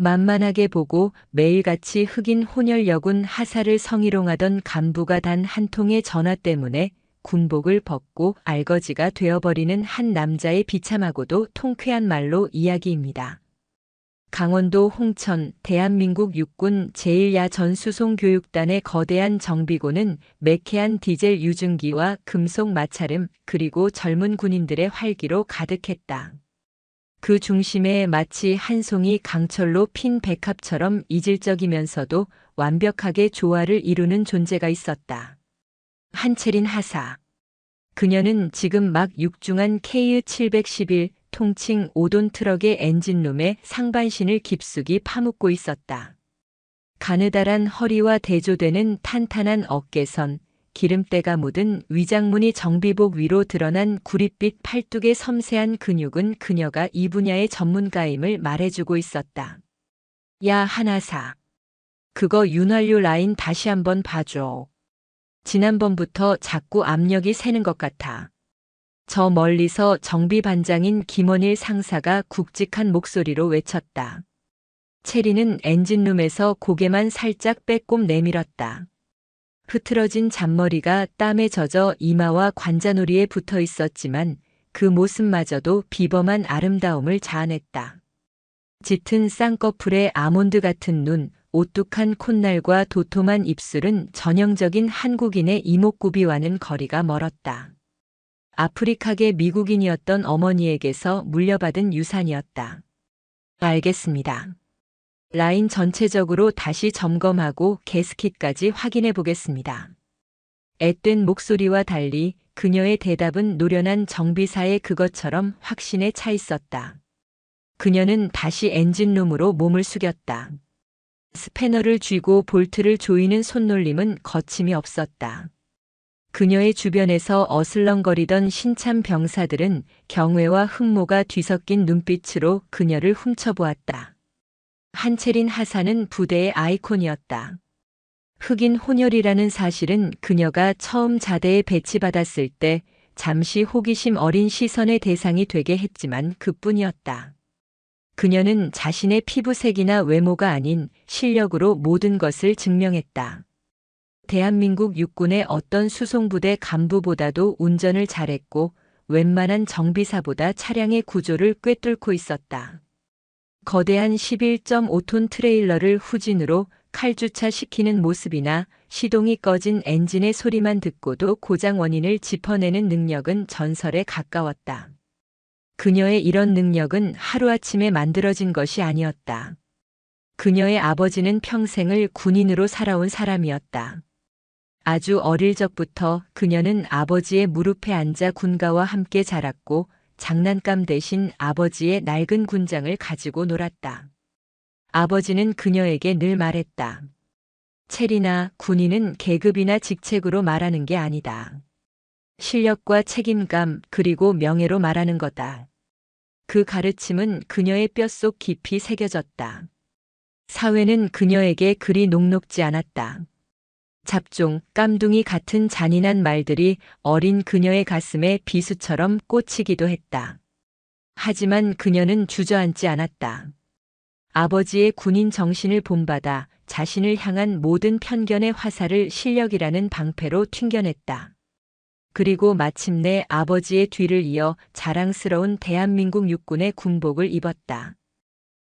만만하게 보고 매일같이 흑인 혼혈여군 하사를 성희롱하던 간부가 단 한 통의 전화 때문에 군복을 벗고 알거지가 되어버리는 한 남자의 비참하고도 통쾌한 말로 이야기입니다. 강원도 홍천 대한민국 육군 제1야전 수송교육단의 거대한 정비고는 매캐한 디젤 유증기와 금속 마찰음 그리고 젊은 군인들의 활기로 가득했다. 그 중심에 마치 한 송이 강철로 핀 백합처럼 이질적이면서도 완벽하게 조화를 이루는 존재가 있었다. 한채린 하사. 그녀는 지금 막 육중한 KU-711 통칭 5돈 트럭의 엔진룸에 상반신을 깊숙이 파묻고 있었다. 가느다란 허리와 대조되는 탄탄한 어깨선, 기름때가 묻은 위장무늬 정비복 위로 드러난 구릿빛 팔뚝의 섬세한 근육은 그녀가 이 분야의 전문가임을 말해주고 있었다. 야, 한하사. 그거 윤활유 라인 다시 한번 봐줘. 지난번부터 자꾸 압력이 새는 것 같아. 저 멀리서 정비반장인 김원일 상사가 굵직한 목소리로 외쳤다. 체리는 엔진룸에서 고개만 살짝 빼꼼 내밀었다. 흐트러진 잔머리가 땀에 젖어 이마와 관자놀이에 붙어 있었지만 그 모습마저도 비범한 아름다움을 자아냈다. 짙은 쌍꺼풀에 아몬드 같은 눈, 오뚝한 콧날과 도톰한 입술은 전형적인 한국인의 이목구비와는 거리가 멀었다. 아프리카계 미국인이었던 어머니에게서 물려받은 유산이었다. 알겠습니다. 라인 전체적으로 다시 점검하고 게스킷까지 확인해 보겠습니다. 앳된 목소리와 달리 그녀의 대답은 노련한 정비사의 그것처럼 확신에 차 있었다. 그녀는 다시 엔진룸으로 몸을 숙였다. 스패너를 쥐고 볼트를 조이는 손놀림은 거침이 없었다. 그녀의 주변에서 어슬렁거리던 신참 병사들은 경외와 흠모가 뒤섞인 눈빛으로 그녀를 훔쳐보았다. 한채린 하사는 부대의 아이콘이었다. 흑인 혼혈이라는 사실은 그녀가 처음 자대에 배치받았을 때 잠시 호기심 어린 시선의 대상이 되게 했지만 그뿐이었다. 그녀는 자신의 피부색이나 외모가 아닌 실력으로 모든 것을 증명했다. 대한민국 육군의 어떤 수송부대 간부보다도 운전을 잘했고 웬만한 정비사보다 차량의 구조를 꿰뚫고 있었다. 거대한 11.5톤 트레일러를 후진으로 칼주차시키는 모습이나 시동이 꺼진 엔진의 소리만 듣고도 고장 원인을 짚어내는 능력은 전설에 가까웠다. 그녀의 이런 능력은 하루아침에 만들어진 것이 아니었다. 그녀의 아버지는 평생을 군인으로 살아온 사람이었다. 아주 어릴 적부터 그녀는 아버지의 무릎에 앉아 군가와 함께 자랐고 장난감 대신 아버지의 낡은 군장을 가지고 놀았다. 아버지는 그녀에게 늘 말했다. 체리나 군인은 계급이나 직책으로 말하는 게 아니다. 실력과 책임감 그리고 명예로 말하는 거다. 그 가르침은 그녀의 뼛속 깊이 새겨졌다. 사회는 그녀에게 그리 녹록지 않았다. 잡종, 깜둥이 같은 잔인한 말들이 어린 그녀의 가슴에 비수처럼 꽂히기도 했다. 하지만 그녀는 주저앉지 않았다. 아버지의 군인 정신을 본받아 자신을 향한 모든 편견의 화살을 실력이라는 방패로 튕겨냈다. 그리고 마침내 아버지의 뒤를 이어 자랑스러운 대한민국 육군의 군복을 입었다.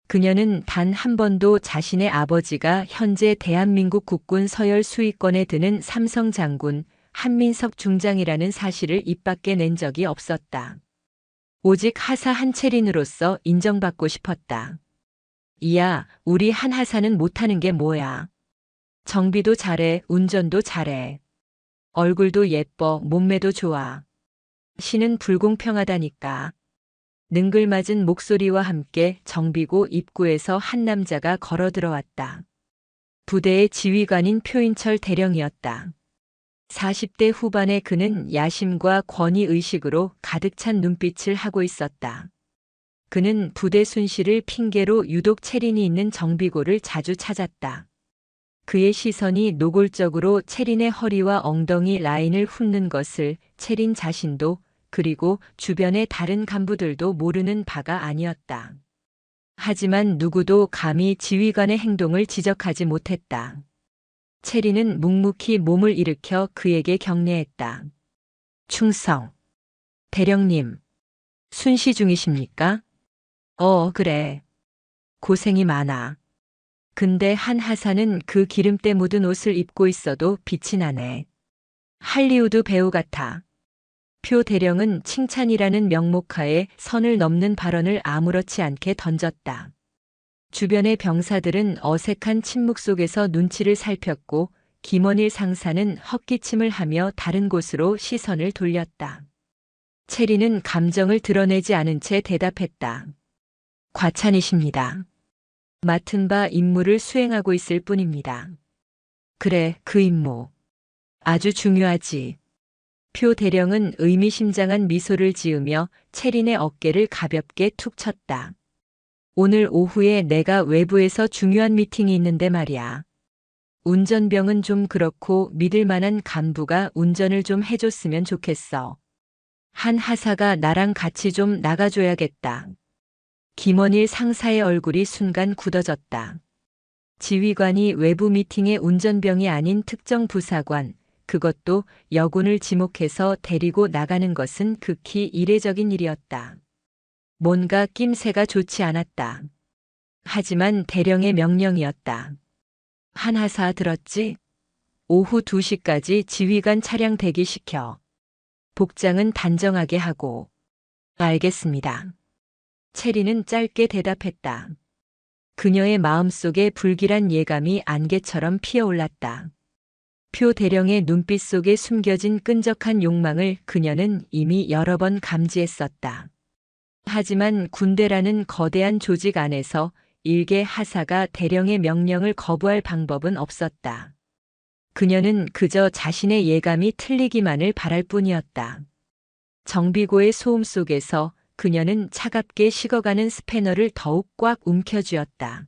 그녀는 단 한 번도 자신의 아버지가 현재 대한민국 국군 서열 수위권에 드는 삼성 장군 한민석 중장이라는 사실을 입 밖에 낸 적이 없었다. 오직 하사 한채린으로서 인정받고 싶었다. 이야, 우리 한 하사는 못하는 게 뭐야. 정비도 잘해, 운전도 잘해. 얼굴도 예뻐, 몸매도 좋아. 신은 불공평하다니까. 능글맞은 목소리와 함께 정비고 입구에서 한 남자가 걸어 들어왔다. 부대의 지휘관인 표인철 대령이었다. 40대 후반의 그는 야심과 권위의식으로 가득 찬 눈빛을 하고 있었다. 그는 부대 순실을 핑계로 유독 체린이 있는 정비고를 자주 찾았다. 그의 시선이 노골적으로 체린의 허리와 엉덩이 라인을 훑는 것을 체린 자신도 그리고 주변의 다른 간부들도 모르는 바가 아니었다. 하지만 누구도 감히 지휘관의 행동을 지적하지 못했다. 체리는 묵묵히 몸을 일으켜 그에게 경례했다. 충성. 대령님. 순시 중이십니까? 그래. 고생이 많아. 근데 한 하사는 그 기름때 묻은 옷을 입고 있어도 빛이 나네. 할리우드 배우 같아. 표 대령은 칭찬이라는 명목하에 선을 넘는 발언을 아무렇지 않게 던졌다. 주변의 병사들은 어색한 침묵 속에서 눈치를 살폈고 김원일 상사는 헛기침을 하며 다른 곳으로 시선을 돌렸다. 체리는 감정을 드러내지 않은 채 대답했다. 과찬이십니다. 맡은 바 임무를 수행하고 있을 뿐입니다. 그래, 그 임무. 아주 중요하지. 표 대령은 의미심장한 미소를 지으며 체린의 어깨를 가볍게 툭 쳤다. 오늘 오후에 내가 외부에서 중요한 미팅이 있는데 말이야. 운전병은 좀 그렇고 믿을 만한 간부가 운전을 좀 해줬으면 좋겠어. 한 하사가 나랑 같이 좀 나가줘야겠다. 김원일 상사의 얼굴이 순간 굳어졌다. 지휘관이 외부 미팅의 운전병이 아닌 특정 부사관, 그것도 여군을 지목해서 데리고 나가는 것은 극히 이례적인 일이었다. 뭔가 낌새가 좋지 않았다. 하지만 대령의 명령이었다. 한하사 들었지? 오후 2시까지 지휘관 차량 대기시켜. 복장은 단정하게 하고. 알겠습니다. 체리는 짧게 대답했다. 그녀의 마음속에 불길한 예감이 안개처럼 피어올랐다. 표 대령의 눈빛 속에 숨겨진 끈적한 욕망을 그녀는 이미 여러 번 감지했었다. 하지만 군대라는 거대한 조직 안에서 일개 하사가 대령의 명령을 거부할 방법은 없었다. 그녀는 그저 자신의 예감이 틀리기만을 바랄 뿐이었다. 정비고의 소음 속에서 그녀는 차갑게 식어가는 스패너를 더욱 꽉 움켜쥐었다.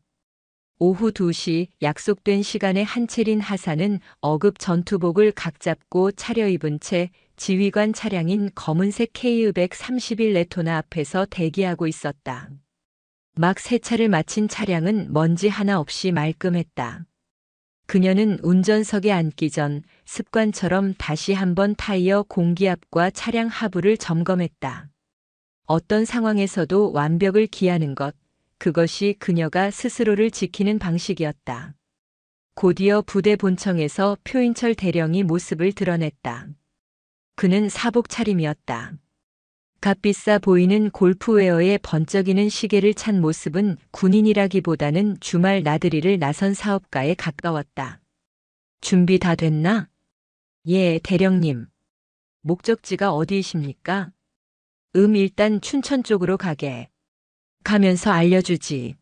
오후 2시 약속된 시간에 한채린 하사는 어급 전투복을 각 잡고 차려입은 채 지휘관 차량인 검은색 KU-131 레토나 앞에서 대기하고 있었다. 막 세차를 마친 차량은 먼지 하나 없이 말끔했다. 그녀는 운전석에 앉기 전 습관처럼 다시 한번 타이어 공기압과 차량 하부를 점검했다. 어떤 상황에서도 완벽을 기하는 것, 그것이 그녀가 스스로를 지키는 방식이었다. 곧이어 부대 본청에서 표인철 대령이 모습을 드러냈다. 그는 사복 차림이었다. 값비싸 보이는 골프웨어에 번쩍이는 시계를 찬 모습은 군인이라기보다는 주말 나들이를 나선 사업가에 가까웠다. 준비 다 됐나? 예, 대령님. 목적지가 어디이십니까? 일단 춘천 쪽으로 가게. 가면서 알려주지.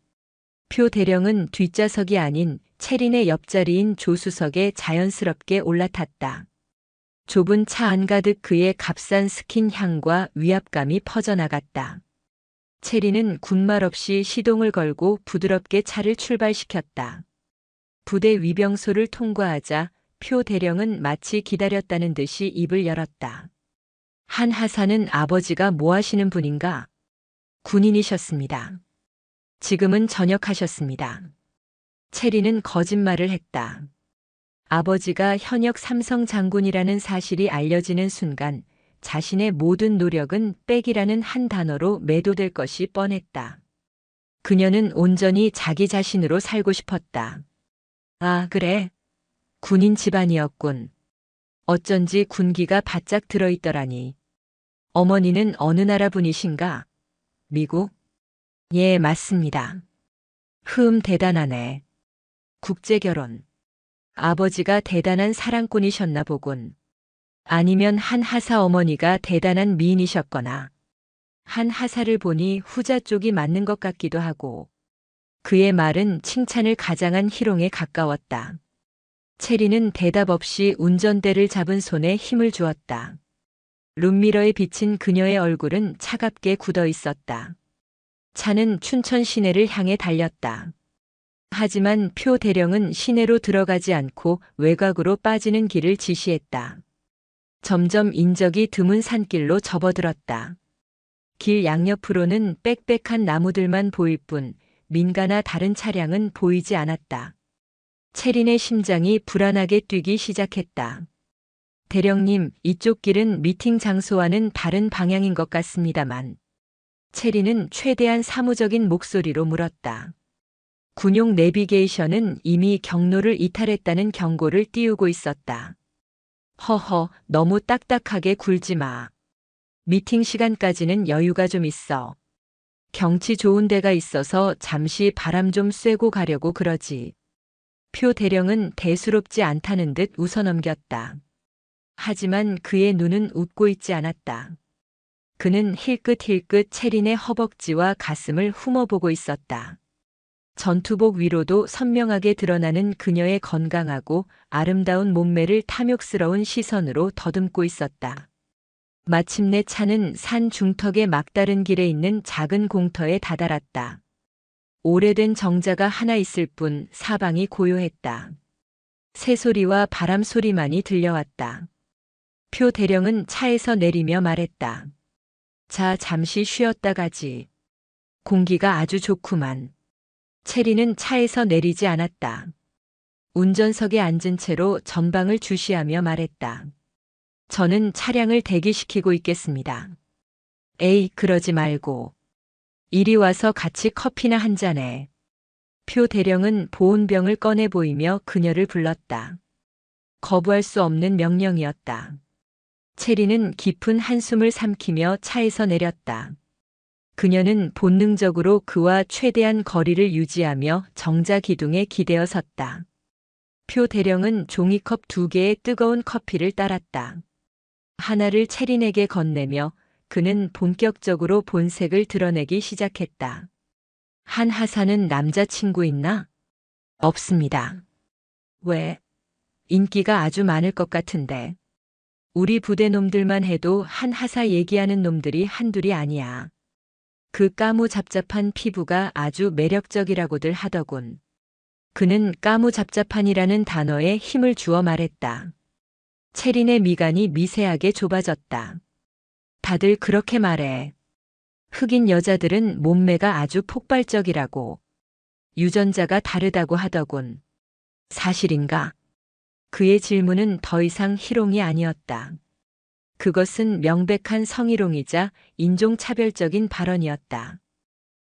표 대령은 뒷좌석이 아닌 체린의 옆자리인 조수석에 자연스럽게 올라탔다. 좁은 차 안가득 그의 값싼 스킨 향과 위압감이 퍼져나갔다. 체린은 군말 없이 시동을 걸고 부드럽게 차를 출발시켰다. 부대 위병소를 통과하자 표 대령은 마치 기다렸다는 듯이 입을 열었다. 한 하사는 아버지가 뭐 하시는 분인가? 군인이셨습니다. 지금은 전역하셨습니다. 체리는 거짓말을 했다. 아버지가 현역 삼성 장군이라는 사실이 알려지는 순간 자신의 모든 노력은 빽이라는 한 단어로 매도될 것이 뻔했다. 그녀는 온전히 자기 자신으로 살고 싶었다. 아, 그래. 군인 집안이었군. 어쩐지 군기가 바짝 들어있더라니. 어머니는 어느 나라 분이신가? 미국? 예, 맞습니다. 대단하네. 국제결혼. 아버지가 대단한 사랑꾼이셨나 보군. 아니면 한 하사 어머니가 대단한 미인이셨거나. 한 하사를 보니 후자 쪽이 맞는 것 같기도 하고. 그의 말은 칭찬을 가장한 희롱에 가까웠다. 체리는 대답 없이 운전대를 잡은 손에 힘을 주었다. 룸미러에 비친 그녀의 얼굴은 차갑게 굳어 있었다. 차는 춘천 시내를 향해 달렸다. 하지만 표 대령은 시내로 들어가지 않고 외곽으로 빠지는 길을 지시했다. 점점 인적이 드문 산길로 접어들었다. 길 양옆으로는 빽빽한 나무들만 보일 뿐 민가나 다른 차량은 보이지 않았다. 체린의 심장이 불안하게 뛰기 시작했다. 대령님, 이쪽 길은 미팅 장소와는 다른 방향인 것 같습니다만. 체린은 최대한 사무적인 목소리로 물었다. 군용 내비게이션은 이미 경로를 이탈했다는 경고를 띄우고 있었다. 허허, 너무 딱딱하게 굴지 마. 미팅 시간까지는 여유가 좀 있어. 경치 좋은 데가 있어서 잠시 바람 좀 쐬고 가려고 그러지. 표 대령은 대수롭지 않다는 듯 웃어넘겼다. 하지만 그의 눈은 웃고 있지 않았다. 그는 힐끗힐끗 체린의 허벅지와 가슴을 훔어보고 있었다. 전투복 위로도 선명하게 드러나는 그녀의 건강하고 아름다운 몸매를 탐욕스러운 시선으로 더듬고 있었다. 마침내 차는 산 중턱의 막다른 길에 있는 작은 공터에 다다랐다. 오래된 정자가 하나 있을 뿐 사방이 고요했다. 새소리와 바람 소리만이 들려왔다. 표 대령은 차에서 내리며 말했다. 자, 잠시 쉬었다 가지. 공기가 아주 좋구만. 체리는 차에서 내리지 않았다. 운전석에 앉은 채로 전방을 주시하며 말했다. 저는 차량을 대기시키고 있겠습니다. 에이, 그러지 말고. 이리 와서 같이 커피나 한 잔해. 표 대령은 보온병을 꺼내 보이며 그녀를 불렀다. 거부할 수 없는 명령이었다. 체리는 깊은 한숨을 삼키며 차에서 내렸다. 그녀는 본능적으로 그와 최대한 거리를 유지하며 정자 기둥에 기대어 섰다. 표 대령은 종이컵 2개의 뜨거운 커피를 따랐다. 하나를 체린에게 건네며 그는 본격적으로 본색을 드러내기 시작했다. 한 하사는 남자친구 있나? 없습니다. 왜? 인기가 아주 많을 것 같은데. 우리 부대 놈들만 해도 한 하사 얘기하는 놈들이 한둘이 아니야. 그 까무잡잡한 피부가 아주 매력적이라고들 하더군. 그는 까무잡잡한이라는 단어에 힘을 주어 말했다. 체린의 미간이 미세하게 좁아졌다. 다들 그렇게 말해. 흑인 여자들은 몸매가 아주 폭발적이라고. 유전자가 다르다고 하더군. 사실인가? 그의 질문은 더 이상 희롱이 아니었다. 그것은 명백한 성희롱이자 인종차별적인 발언이었다.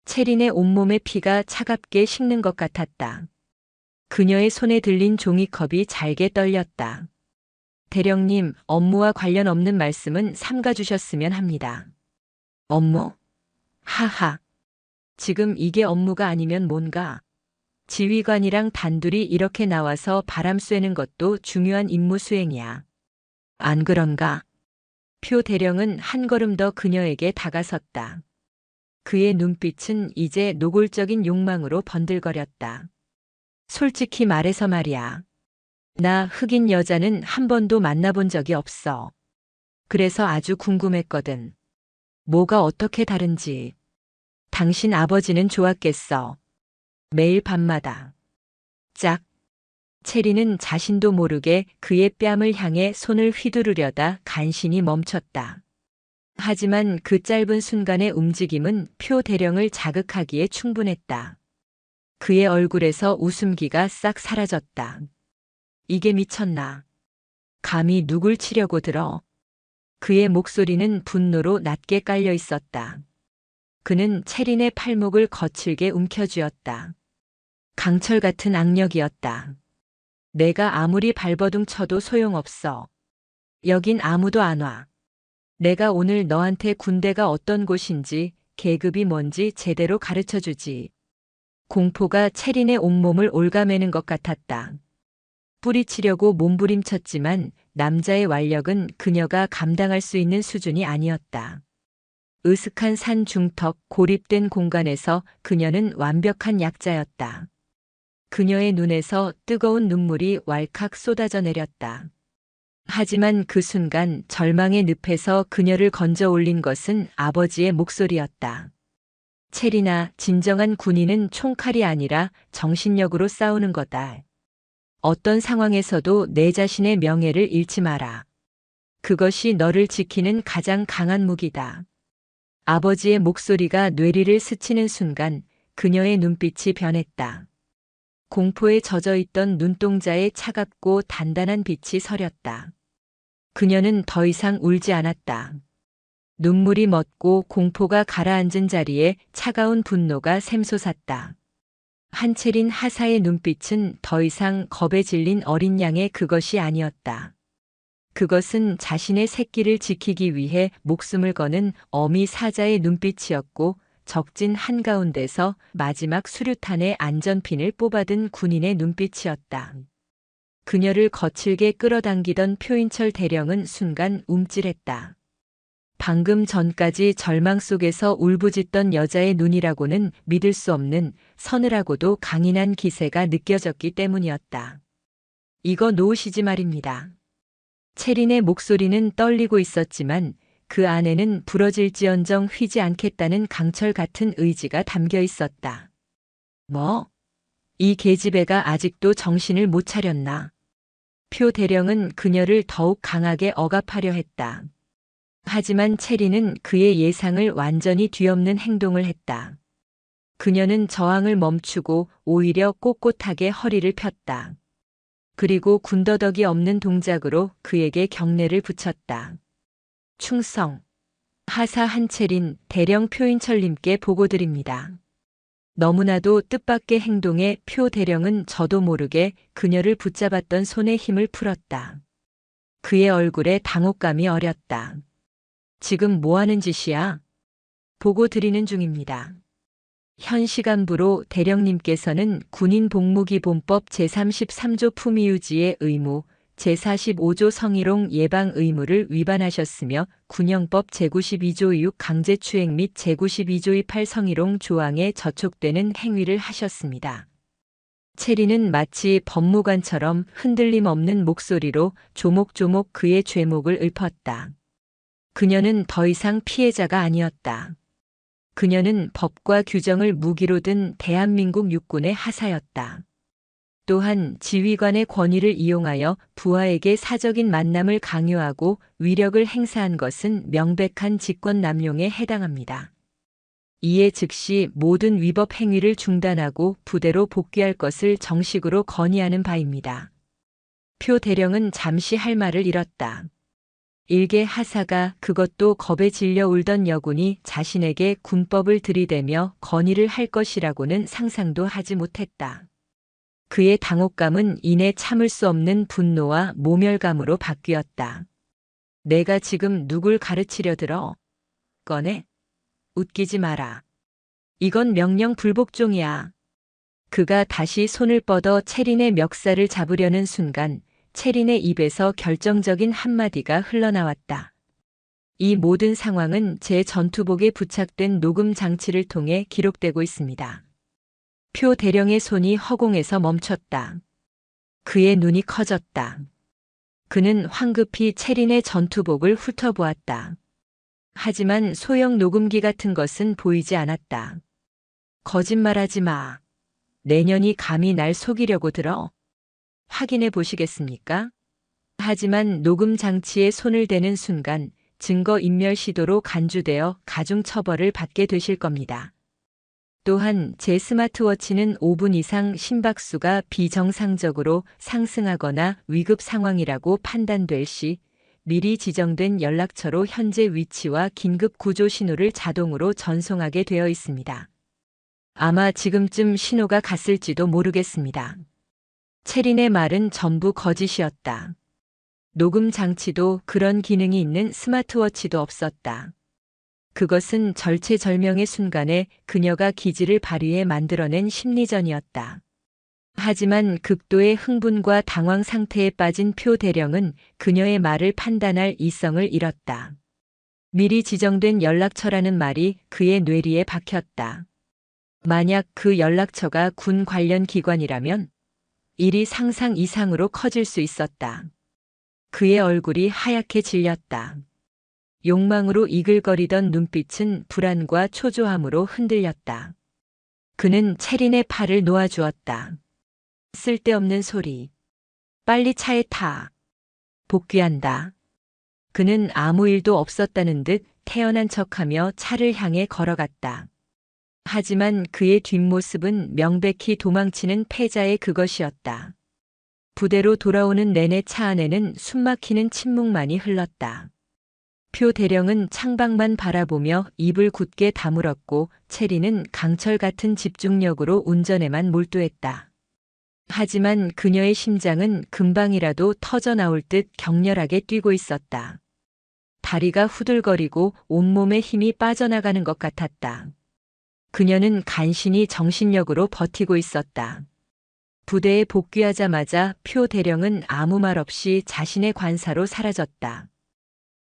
체린의 온몸의 피가 차갑게 식는 것 같았다. 그녀의 손에 들린 종이컵이 잘게 떨렸다. 대령님, 업무와 관련 없는 말씀은 삼가주셨으면 합니다. 업무? 하하. 지금 이게 업무가 아니면 뭔가? 지휘관이랑 단둘이 이렇게 나와서 바람 쐬는 것도 중요한 임무 수행이야. 안 그런가? 표 대령은 한 걸음 더 그녀에게 다가섰다. 그의 눈빛은 이제 노골적인 욕망으로 번들거렸다. 솔직히 말해서 말이야. 나 흑인 여자는 한 번도 만나본 적이 없어. 그래서 아주 궁금했거든. 뭐가 어떻게 다른지. 당신 아버지는 좋았겠어. 매일 밤마다. 짝. 체리는 자신도 모르게 그의 뺨을 향해 손을 휘두르려다 간신히 멈췄다. 하지만 그 짧은 순간의 움직임은 표 대령을 자극하기에 충분했다. 그의 얼굴에서 웃음기가 싹 사라졌다. 이게 미쳤나? 감히 누굴 치려고 들어? 그의 목소리는 분노로 낮게 깔려 있었다. 그는 체린의 팔목을 거칠게 움켜쥐었다. 강철 같은 악력이었다. 내가 아무리 발버둥 쳐도 소용없어. 여긴 아무도 안 와. 내가 오늘 너한테 군대가 어떤 곳인지, 계급이 뭔지 제대로 가르쳐주지. 공포가 체린의 온몸을 올가매는 것 같았다. 뿌리치려고 몸부림쳤지만 남자의 완력은 그녀가 감당할 수 있는 수준이 아니었다. 으슥한 산 중턱 고립된 공간에서 그녀는 완벽한 약자였다. 그녀의 눈에서 뜨거운 눈물이 왈칵 쏟아져 내렸다. 하지만 그 순간 절망의 늪에서 그녀를 건져 올린 것은 아버지의 목소리였다. 체리나, 진정한 군인은 총칼이 아니라 정신력으로 싸우는 거다. 어떤 상황에서도 내 자신의 명예를 잃지 마라. 그것이 너를 지키는 가장 강한 무기다. 아버지의 목소리가 뇌리를 스치는 순간 그녀의 눈빛이 변했다. 공포에 젖어있던 눈동자에 차갑고 단단한 빛이 서렸다. 그녀는 더 이상 울지 않았다. 눈물이 멎고 공포가 가라앉은 자리에 차가운 분노가 샘솟았다. 한채린 하사의 눈빛은 더 이상 겁에 질린 어린 양의 그것이 아니었다. 그것은 자신의 새끼를 지키기 위해 목숨을 거는 어미 사자의 눈빛이었고 적진 한가운데서 마지막 수류탄의 안전핀을 뽑아든 군인의 눈빛이었다. 그녀를 거칠게 끌어당기던 표인철 대령은 순간 움찔했다. 방금 전까지 절망 속에서 울부짖던 여자의 눈이라고는 믿을 수 없는 서늘하고도 강인한 기세가 느껴졌기 때문이었다. 이거 놓으시지 말입니다. 채린의 목소리는 떨리고 있었지만 그 안에는 부러질지언정 휘지 않겠다는 강철 같은 의지가 담겨 있었다. 뭐? 이 계집애가 아직도 정신을 못 차렸나? 표 대령은 그녀를 더욱 강하게 억압하려 했다. 하지만 채린은 그의 예상을 완전히 뒤엎는 행동을 했다. 그녀는 저항을 멈추고 오히려 꼿꼿하게 허리를 폈다. 그리고 군더더기 없는 동작으로 그에게 경례를 붙였다. 충성. 하사 한채린 대령 표인철님께 보고드립니다. 너무나도 뜻밖의 행동에 표 대령은 저도 모르게 그녀를 붙잡았던 손에 힘을 풀었다. 그의 얼굴에 당혹감이 어렸다. 지금 뭐 하는 짓이야? 보고 드리는 중입니다. 현 시간부로 대령님께서는 군인복무기본법 제33조 품위유지의 의무, 제45조 성희롱 예방 의무를 위반하셨으며 군형법 제92조 6 강제추행 및 제92조 8 성희롱 조항에 저촉되는 행위를 하셨습니다. 채린은 마치 법무관처럼 흔들림 없는 목소리로 조목조목 그의 죄목을 읊었다. 그녀는 더 이상 피해자가 아니었다. 그녀는 법과 규정을 무기로 든 대한민국 육군의 하사였다. 또한 지휘관의 권위를 이용하여 부하에게 사적인 만남을 강요하고 위력을 행사한 것은 명백한 직권남용에 해당합니다. 이에 즉시 모든 위법 행위를 중단하고 부대로 복귀할 것을 정식으로 건의하는 바입니다. 표 대령은 잠시 할 말을 잃었다. 일개 하사가, 그것도 겁에 질려 울던 여군이 자신에게 군법을 들이대며 건의를 할 것이라고는 상상도 하지 못했다. 그의 당혹감은 이내 참을 수 없는 분노와 모멸감으로 바뀌었다. 내가 지금 누굴 가르치려 들어? 꺼내? 웃기지 마라. 이건 명령 불복종이야. 그가 다시 손을 뻗어 채린의 멱살을 잡으려는 순간 채린의 입에서 결정적인 한마디가 흘러나왔다. 이 모든 상황은 제 전투복에 부착된 녹음 장치를 통해 기록되고 있습니다. 표 대령의 손이 허공에서 멈췄다. 그의 눈이 커졌다. 그는 황급히 채린의 전투복을 훑어보았다. 하지만 소형 녹음기 같은 것은 보이지 않았다. 거짓말하지 마. 내년이 감히 날 속이려고 들어? 확인해 보시겠습니까? 하지만 녹음 장치에 손을 대는 순간 증거 인멸 시도로 간주되어 가중 처벌을 받게 되실 겁니다. 또한 제 스마트워치는 5분 이상 심박수가 비정상적으로 상승하거나 위급 상황이라고 판단될 시 미리 지정된 연락처로 현재 위치와 긴급 구조 신호를 자동으로 전송하게 되어 있습니다. 아마 지금쯤 신호가 갔을지도 모르겠습니다. 채린의 말은 전부 거짓이었다. 녹음 장치도 그런 기능이 있는 스마트워치도 없었다. 그것은 절체절명의 순간에 그녀가 기지를 발휘해 만들어낸 심리전이었다. 하지만 극도의 흥분과 당황 상태에 빠진 표 대령은 그녀의 말을 판단할 이성을 잃었다. 미리 지정된 연락처라는 말이 그의 뇌리에 박혔다. 만약 그 연락처가 군 관련 기관이라면 일이 상상 이상으로 커질 수 있었다. 그의 얼굴이 하얗게 질렸다. 욕망으로 이글거리던 눈빛은 불안과 초조함으로 흔들렸다. 그는 채린의 팔을 놓아주었다. 쓸데없는 소리. 빨리 차에 타. 복귀한다. 그는 아무 일도 없었다는 듯 태연한 척하며 차를 향해 걸어갔다. 하지만 그의 뒷모습은 명백히 도망치는 패자의 그것이었다. 부대로 돌아오는 내내 차 안에는 숨막히는 침묵만이 흘렀다. 표 대령은 창밖만 바라보며 입을 굳게 다물었고 체리는 강철 같은 집중력으로 운전에만 몰두했다. 하지만 그녀의 심장은 금방이라도 터져나올 듯 격렬하게 뛰고 있었다. 다리가 후들거리고 온몸에 힘이 빠져나가는 것 같았다. 그녀는 간신히 정신력으로 버티고 있었다. 부대에 복귀하자마자 표 대령은 아무 말 없이 자신의 관사로 사라졌다.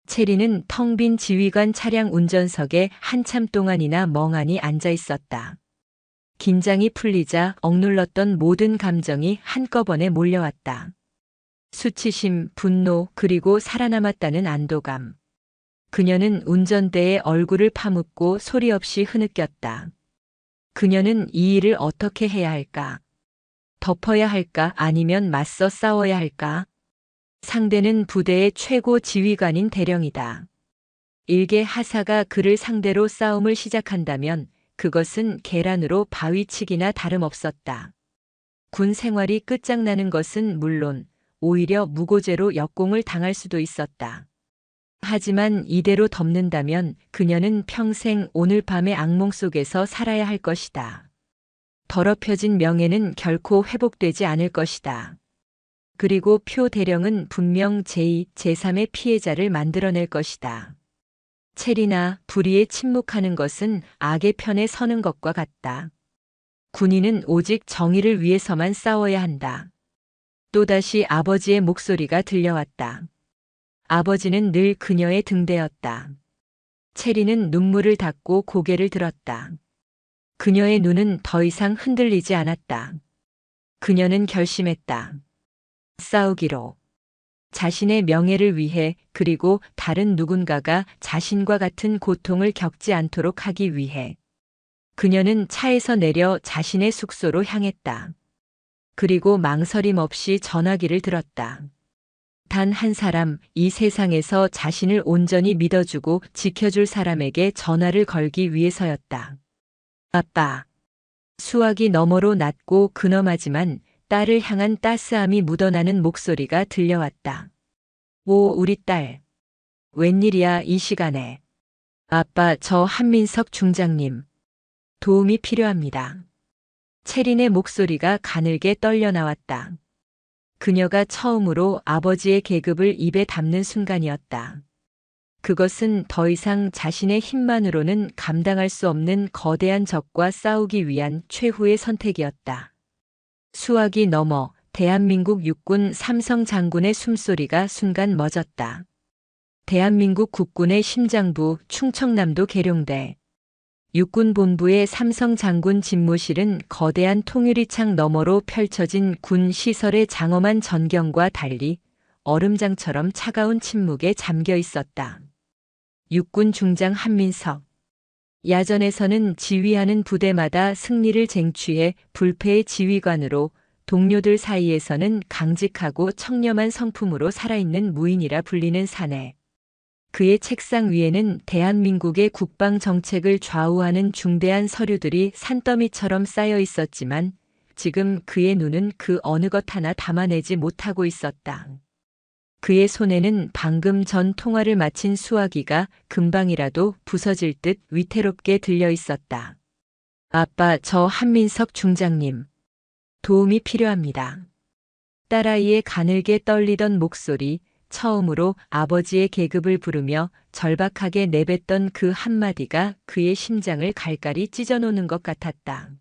체리는 텅 빈 지휘관 차량 운전석에 한참 동안이나 멍하니 앉아 있었다. 긴장이 풀리자 억눌렀던 모든 감정이 한꺼번에 몰려왔다. 수치심, 분노, 그리고 살아남았다는 안도감. 그녀는 운전대에 얼굴을 파묻고 소리 없이 흐느꼈다. 그녀는 이 일을 어떻게 해야 할까? 덮어야 할까? 아니면 맞서 싸워야 할까? 상대는 부대의 최고 지휘관인 대령이다. 일개 하사가 그를 상대로 싸움을 시작한다면 그것은 계란으로 바위치기나 다름없었다. 군 생활이 끝장나는 것은 물론 오히려 무고죄로 역공을 당할 수도 있었다. 하지만 이대로 덮는다면 그녀는 평생 오늘 밤의 악몽 속에서 살아야 할 것이다. 더럽혀진 명예는 결코 회복되지 않을 것이다. 그리고 표 대령은 분명 제2, 제3의 피해자를 만들어낼 것이다. 체리나 불의에 침묵하는 것은 악의 편에 서는 것과 같다. 군인은 오직 정의를 위해서만 싸워야 한다. 또다시 아버지의 목소리가 들려왔다. 아버지는 늘 그녀의 등대였다. 체리는 눈물을 닦고 고개를 들었다. 그녀의 눈은 더 이상 흔들리지 않았다. 그녀는 결심했다. 싸우기로. 자신의 명예를 위해, 그리고 다른 누군가가 자신과 같은 고통을 겪지 않도록 하기 위해. 그녀는 차에서 내려 자신의 숙소로 향했다. 그리고 망설임 없이 전화기를 들었다. 단 한 사람, 이 세상에서 자신을 온전히 믿어주고 지켜줄 사람에게 전화를 걸기 위해서였다. 아빠. 수화기 너머로 낮고 근엄하지만 딸을 향한 따스함이 묻어나는 목소리가 들려왔다. 오, 우리 딸. 웬일이야, 이 시간에. 아빠, 저 한민석 중장님. 도움이 필요합니다. 체린의 목소리가 가늘게 떨려 나왔다. 그녀가 처음으로 아버지의 계급을 입에 담는 순간이었다. 그것은 더 이상 자신의 힘만으로는 감당할 수 없는 거대한 적과 싸우기 위한 최후의 선택이었다. 수화기 너머 대한민국 육군 삼성 장군의 숨소리가 순간 멎었다. 대한민국 국군의 심장부 충청남도 계룡대 육군본부의 삼성 장군 집무실은 거대한 통유리창 너머로 펼쳐진 군 시설의 장엄한 전경과 달리 얼음장처럼 차가운 침묵에 잠겨 있었다. 육군 중장 한민석. 야전에서는 지휘하는 부대마다 승리를 쟁취해 불패의 지휘관으로, 동료들 사이에서는 강직하고 청렴한 성품으로 살아있는 무인이라 불리는 사내. 그의 책상 위에는 대한민국의 국방 정책을 좌우하는 중대한 서류들이 산더미처럼 쌓여 있었지만 지금 그의 눈은 그 어느 것 하나 담아내지 못하고 있었다. 그의 손에는 방금 전 통화를 마친 수화기가 금방이라도 부서질 듯 위태롭게 들려 있었다. 아빠, 저 한민석 중장님. 도움이 필요합니다. 딸아이의 가늘게 떨리던 목소리, 처음으로 아버지의 계급을 부르며 절박하게 내뱉던 그 한마디가 그의 심장을 갈갈이 찢어놓는 것 같았다.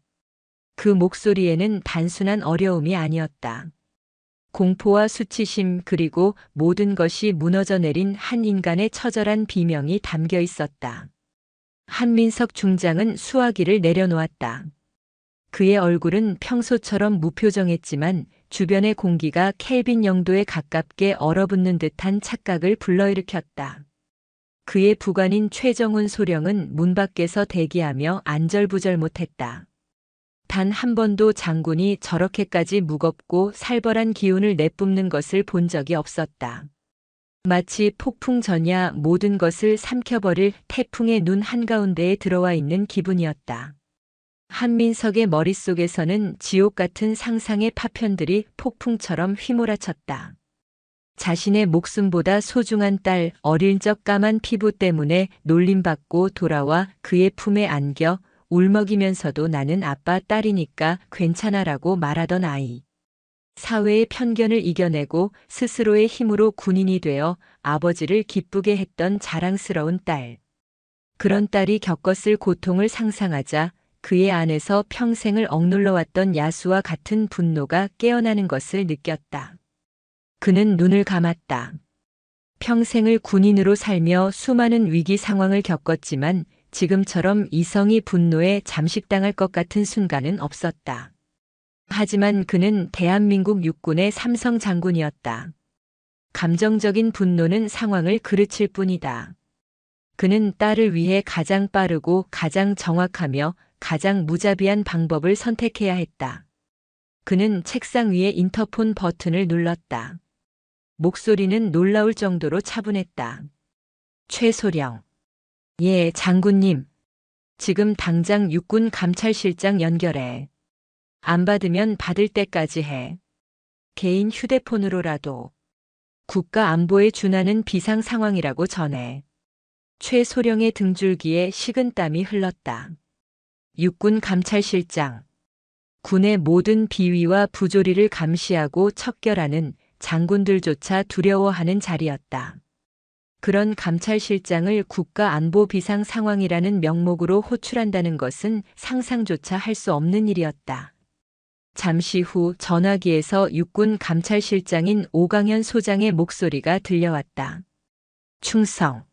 그 목소리에는 단순한 어려움이 아니었다. 공포와 수치심 그리고 모든 것이 무너져 내린 한 인간의 처절한 비명이 담겨 있었다. 한민석 중장은 수화기를 내려놓았다. 그의 얼굴은 평소처럼 무표정했지만 주변의 공기가 켈빈 0도에 가깝게 얼어붙는 듯한 착각을 불러일으켰다. 그의 부관인 최정훈 소령은 문 밖에서 대기하며 안절부절 못했다. 단 한 번도 장군이 저렇게까지 무겁고 살벌한 기운을 내뿜는 것을 본 적이 없었다. 마치 폭풍 전야 모든 것을 삼켜버릴 태풍의 눈 한가운데에 들어와 있는 기분이었다. 한민석의 머릿속에서는 지옥 같은 상상의 파편들이 폭풍처럼 휘몰아쳤다. 자신의 목숨보다 소중한 딸, 어릴 적 까만 피부 때문에 놀림받고 돌아와 그의 품에 안겨 울먹이면서도 나는 아빠 딸이니까 괜찮아라고 말하던 아이. 사회의 편견을 이겨내고 스스로의 힘으로 군인이 되어 아버지를 기쁘게 했던 자랑스러운 딸. 그런 딸이 겪었을 고통을 상상하자 그의 안에서 평생을 억눌러왔던 야수와 같은 분노가 깨어나는 것을 느꼈다. 그는 눈을 감았다. 평생을 군인으로 살며 수많은 위기 상황을 겪었지만 지금처럼 이성이 분노에 잠식당할 것 같은 순간은 없었다. 하지만 그는 대한민국 육군의 삼성 장군이었다. 감정적인 분노는 상황을 그르칠 뿐이다. 그는 딸을 위해 가장 빠르고 가장 정확하며 가장 무자비한 방법을 선택해야 했다. 그는 책상 위에 인터폰 버튼을 눌렀다. 목소리는 놀라울 정도로 차분했다. 최소령. 예, 장군님. 지금 당장 육군 감찰실장 연결해. 안 받으면 받을 때까지 해. 개인 휴대폰으로라도. 국가 안보에 준하는 비상 상황이라고 전해. 최소령의 등줄기에 식은땀이 흘렀다. 육군 감찰실장. 군의 모든 비위와 부조리를 감시하고 척결하는 장군들조차 두려워하는 자리였다. 그런 감찰실장을 국가안보 비상 상황이라는 명목으로 호출한다는 것은 상상조차 할 수 없는 일이었다. 잠시 후 전화기에서 육군 감찰실장인 오강현 소장의 목소리가 들려왔다. 충성.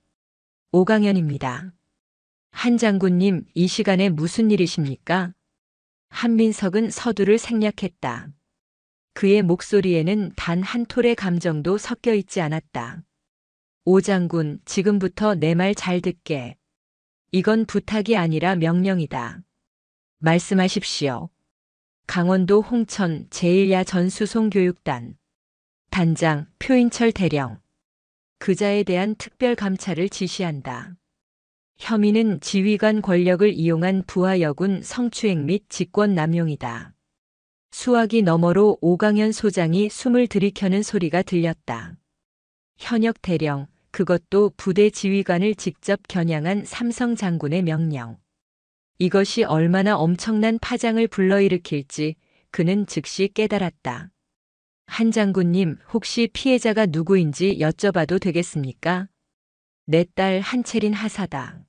오강현입니다. 한 장군님, 이 시간에 무슨 일이십니까? 한민석은 서두를 생략했다. 그의 목소리에는 단 한 톨의 감정도 섞여 있지 않았다. 오 장군, 지금부터 내 말 잘 듣게. 이건 부탁이 아니라 명령이다. 말씀하십시오. 강원도 홍천 제1야 전수송교육단. 단장 표인철 대령. 그자에 대한 특별 감찰을 지시한다. 혐의는 지휘관 권력을 이용한 부하여군 성추행 및 직권 남용이다. 수화기 너머로 오강현 소장이 숨을 들이켜는 소리가 들렸다. 현역 대령, 그것도 부대 지휘관을 직접 겨냥한 삼성 장군의 명령. 이것이 얼마나 엄청난 파장을 불러일으킬지 그는 즉시 깨달았다. 한 장군님, 혹시 피해자가 누구인지 여쭤봐도 되겠습니까? 내 딸 한채린 하사다.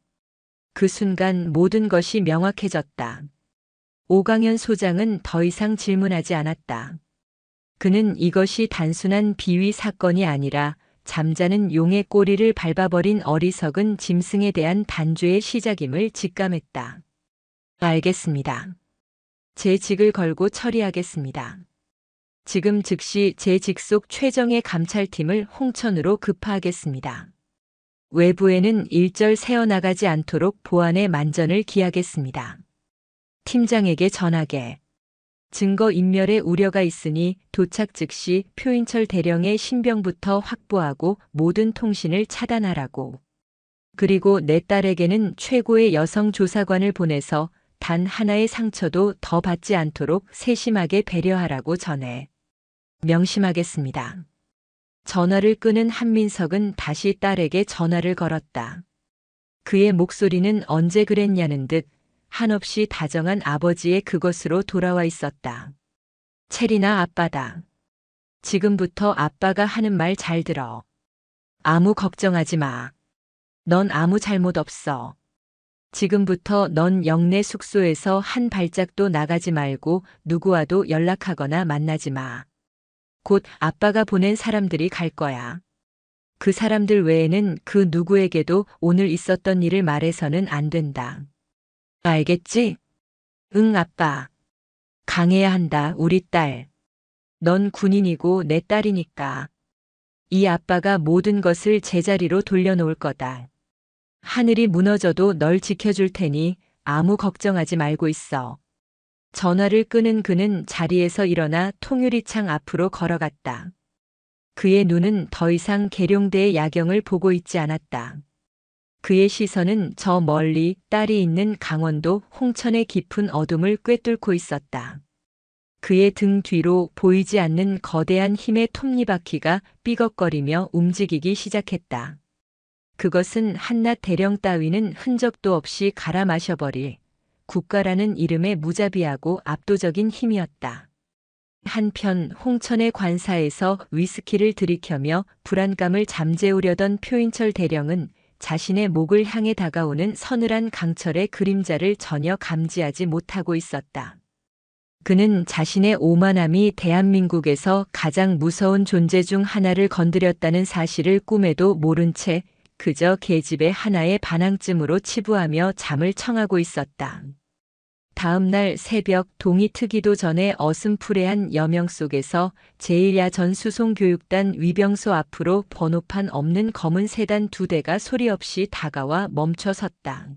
그 순간 모든 것이 명확해졌다. 오강현 소장은 더 이상 질문하지 않았다. 그는 이것이 단순한 비위 사건이 아니라 잠자는 용의 꼬리를 밟아버린 어리석은 짐승에 대한 단죄의 시작임을 직감했다. 알겠습니다. 제 직을 걸고 처리하겠습니다. 지금 즉시 제 직속 최정예 감찰팀을 홍천으로 급파하겠습니다. 외부에는 일절 새어나가지 않도록 보안에 만전을 기하겠습니다. 팀장에게 전하게. 증거인멸의 우려가 있으니 도착 즉시 표인철 대령의 신병부터 확보하고 모든 통신을 차단하라고. 그리고 내 딸에게는 최고의 여성 조사관을 보내서 단 하나의 상처도 더 받지 않도록 세심하게 배려하라고 전해. 명심하겠습니다. 전화를 끄는 한민석은 다시 딸에게 전화를 걸었다. 그의 목소리는 언제 그랬냐는 듯 한없이 다정한 아버지의 그것으로 돌아와 있었다. 체리나 아빠다. 지금부터 아빠가 하는 말 잘 들어. 아무 걱정하지 마. 넌 아무 잘못 없어. 지금부터 넌 영내 숙소에서 한 발짝도 나가지 말고 누구와도 연락하거나 만나지 마. 곧 아빠가 보낸 사람들이 갈 거야. 그 사람들 외에는 그 누구에게도 오늘 있었던 일을 말해서는 안 된다. 알겠지? 응, 아빠. 강해야 한다, 우리 딸. 넌 군인이고 내 딸이니까. 이 아빠가 모든 것을 제자리로 돌려놓을 거다. 하늘이 무너져도 널 지켜줄 테니 아무 걱정하지 말고 있어. 전화를 끄는 그는 자리에서 일어나 통유리창 앞으로 걸어갔다. 그의 눈은 더 이상 계룡대의 야경을 보고 있지 않았다. 그의 시선은 저 멀리 딸이 있는 강원도 홍천의 깊은 어둠을 꿰뚫고 있었다. 그의 등 뒤로 보이지 않는 거대한 힘의 톱니바퀴가 삐걱거리며 움직이기 시작했다. 그것은 한낱 대령 따위는 흔적도 없이 갈아 마셔버릴 국가라는 이름의 무자비하고 압도적인 힘이었다. 한편 홍천의 관사에서 위스키를 들이켜며 불안감을 잠재우려던 표인철 대령은 자신의 목을 향해 다가오는 서늘한 강철의 그림자를 전혀 감지하지 못하고 있었다. 그는 자신의 오만함이 대한민국에서 가장 무서운 존재 중 하나를 건드렸다는 사실을 꿈에도 모른 채 그저 계집애 하나의 반항쯤으로 치부하며 잠을 청하고 있었다. 다음 날 새벽 동이 트기도 전에 어슴푸레한 여명 속에서 제1야전 수송교육단 위병소 앞으로 번호판 없는 검은 세단 2대가 소리 없이 다가와 멈춰 섰다.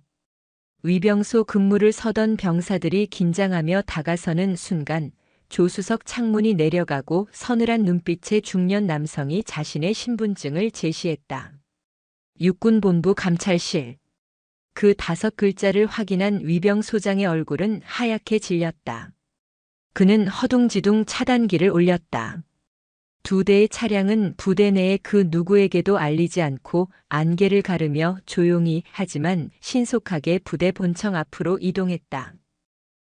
위병소 근무를 서던 병사들이 긴장하며 다가서는 순간 조수석 창문이 내려가고 서늘한 눈빛의 중년 남성이 자신의 신분증을 제시했다. 육군본부 감찰실. 그 5글자를 확인한 위병소장의 얼굴은 하얗게 질렸다. 그는 허둥지둥 차단기를 올렸다. 2대의 차량은 부대 내의 그 누구에게도 알리지 않고 안개를 가르며 조용히 하지만 신속하게 부대 본청 앞으로 이동했다.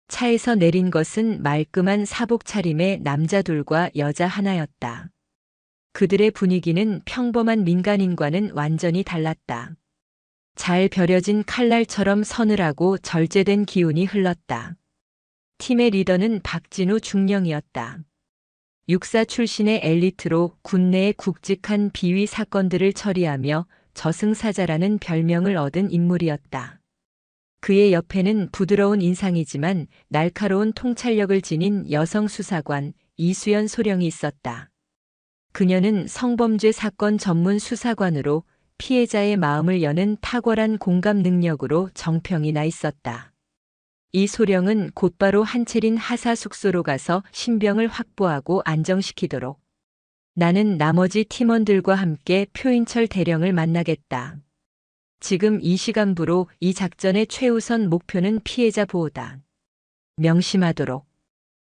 차에서 내린 것은 말끔한 사복 차림의 남자 2과 여자 1였다. 그들의 분위기는 평범한 민간인과는 완전히 달랐다. 잘 벼려진 칼날처럼 서늘하고 절제된 기운이 흘렀다. 팀의 리더는 박진우 중령이었다. 육사 출신의 엘리트로 군내의 굵직한 비위 사건들을 처리하며 저승사자라는 별명을 얻은 인물이었다. 그의 옆에는 부드러운 인상이지만 날카로운 통찰력을 지닌 여성 수사관 이수연 소령이 있었다. 그녀는 성범죄 사건 전문 수사관으로 피해자의 마음을 여는 탁월한 공감 능력으로 정평이 나 있었다. 이 소령은 곧바로 한채린 하사 숙소로 가서 신병을 확보하고 안정시키도록. 나는 나머지 팀원들과 함께 표인철 대령을 만나겠다. 지금 이 시간부로 이 작전의 최우선 목표는 피해자 보호다. 명심하도록.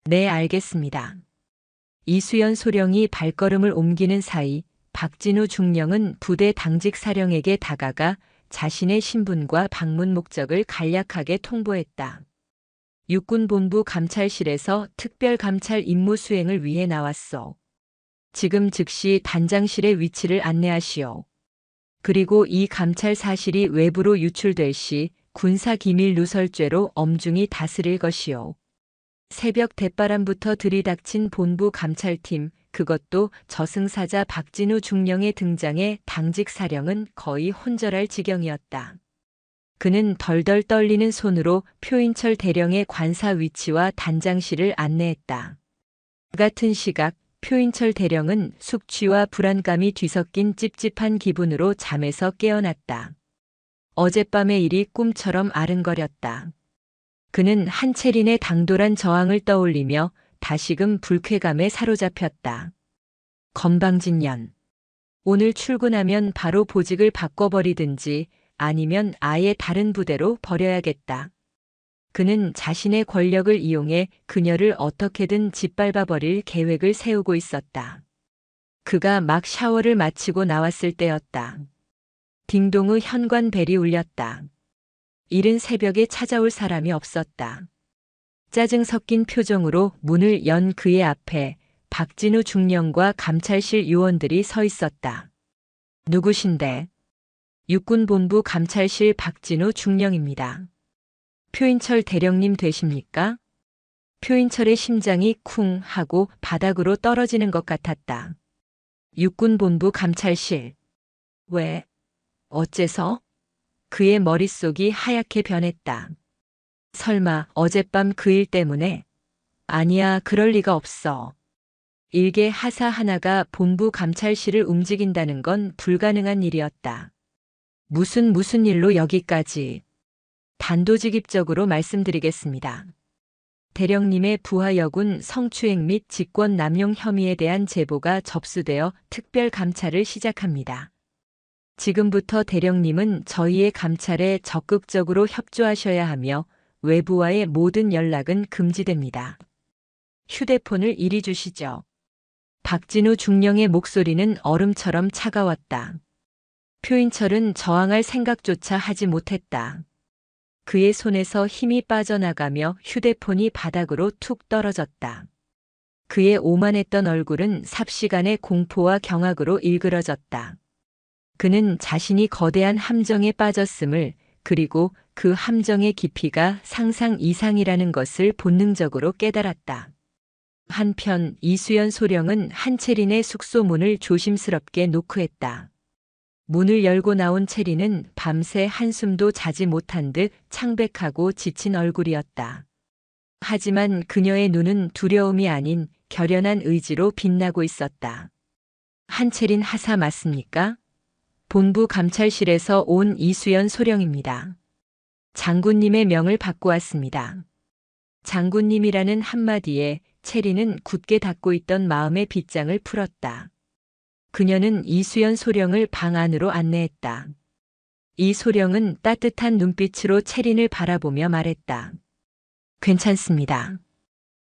네, 알겠습니다. 이수연 소령이 발걸음을 옮기는 사이 박진우 중령은 부대 당직 사령에게 다가가 자신의 신분과 방문 목적을 간략하게 통보했다. 육군본부 감찰실에서 특별감찰 임무 수행을 위해 나왔소. 지금 즉시 단장실의 위치를 안내하시오. 그리고 이 감찰 사실이 외부로 유출될 시 군사기밀 누설죄로 엄중히 다스릴 것이오. 새벽 대바람부터 들이닥친 본부 감찰팀, 그것도 저승사자 박진우 중령의 등장에 당직 사령은 거의 혼절할 지경이었다. 그는 덜덜 떨리는 손으로 표인철 대령의 관사 위치와 단장실을 안내했다. 그 같은 시각 표인철 대령은 숙취와 불안감이 뒤섞인 찝찝한 기분으로 잠에서 깨어났다. 어젯밤의 일이 꿈처럼 아른거렸다. 그는 한채린의 당돌한 저항을 떠올리며 다시금 불쾌감에 사로잡혔다. 건방진년. 오늘 출근하면 바로 보직을 바꿔버리든지 아니면 아예 다른 부대로 버려야겠다. 그는 자신의 권력을 이용해 그녀를 어떻게든 짓밟아버릴 계획을 세우고 있었다. 그가 막 샤워를 마치고 나왔을 때였다. 딩동의 현관벨이 울렸다. 이른 새벽에 찾아올 사람이 없었다. 짜증 섞인 표정으로 문을 연 그의 앞에 박진우 중령과 감찰실 요원들이 서 있었다. 누구신데? 육군본부 감찰실 박진우 중령입니다. 표인철 대령님 되십니까? 표인철의 심장이 쿵 하고 바닥으로 떨어지는 것 같았다. 육군본부 감찰실. 왜? 어째서? 그의 머릿속이 하얗게 변했다. 설마 어젯밤 그 일 때문에? 아니야, 그럴 리가 없어. 일개 하사 하나가 본부 감찰실을 움직인다는 건 불가능한 일이었다. 무슨 일로 여기까지? 단도직입적으로 말씀드리겠습니다. 대령님의 부하여군 성추행 및 직권 남용 혐의에 대한 제보가 접수되어 특별 감찰을 시작합니다. 지금부터 대령님은 저희의 감찰에 적극적으로 협조하셔야 하며 외부와의 모든 연락은 금지됩니다. 휴대폰을 이리 주시죠. 박진우 중령의 목소리는 얼음처럼 차가웠다. 표인철은 저항할 생각조차 하지 못했다. 그의 손에서 힘이 빠져나가며 휴대폰이 바닥으로 툭 떨어졌다. 그의 오만했던 얼굴은 삽시간의 공포와 경악으로 일그러졌다. 그는 자신이 거대한 함정에 빠졌음을, 그리고 그 함정의 깊이가 상상 이상이라는 것을 본능적으로 깨달았다. 한편 이수연 소령은 한채린의 숙소 문을 조심스럽게 노크했다. 문을 열고 나온 채린은 밤새 한숨도 자지 못한 듯 창백하고 지친 얼굴이었다. 하지만 그녀의 눈은 두려움이 아닌 결연한 의지로 빛나고 있었다. 한채린 하사 맞습니까? 본부 감찰실에서 온 이수연 소령입니다. 장군님의 명을 받고 왔습니다. 장군님이라는 한마디에 채린은 굳게 닫고 있던 마음의 빗장을 풀었다. 그녀는 이수연 소령을 방 안으로 안내했다. 이 소령은 따뜻한 눈빛으로 채린을 바라보며 말했다. 괜찮습니다.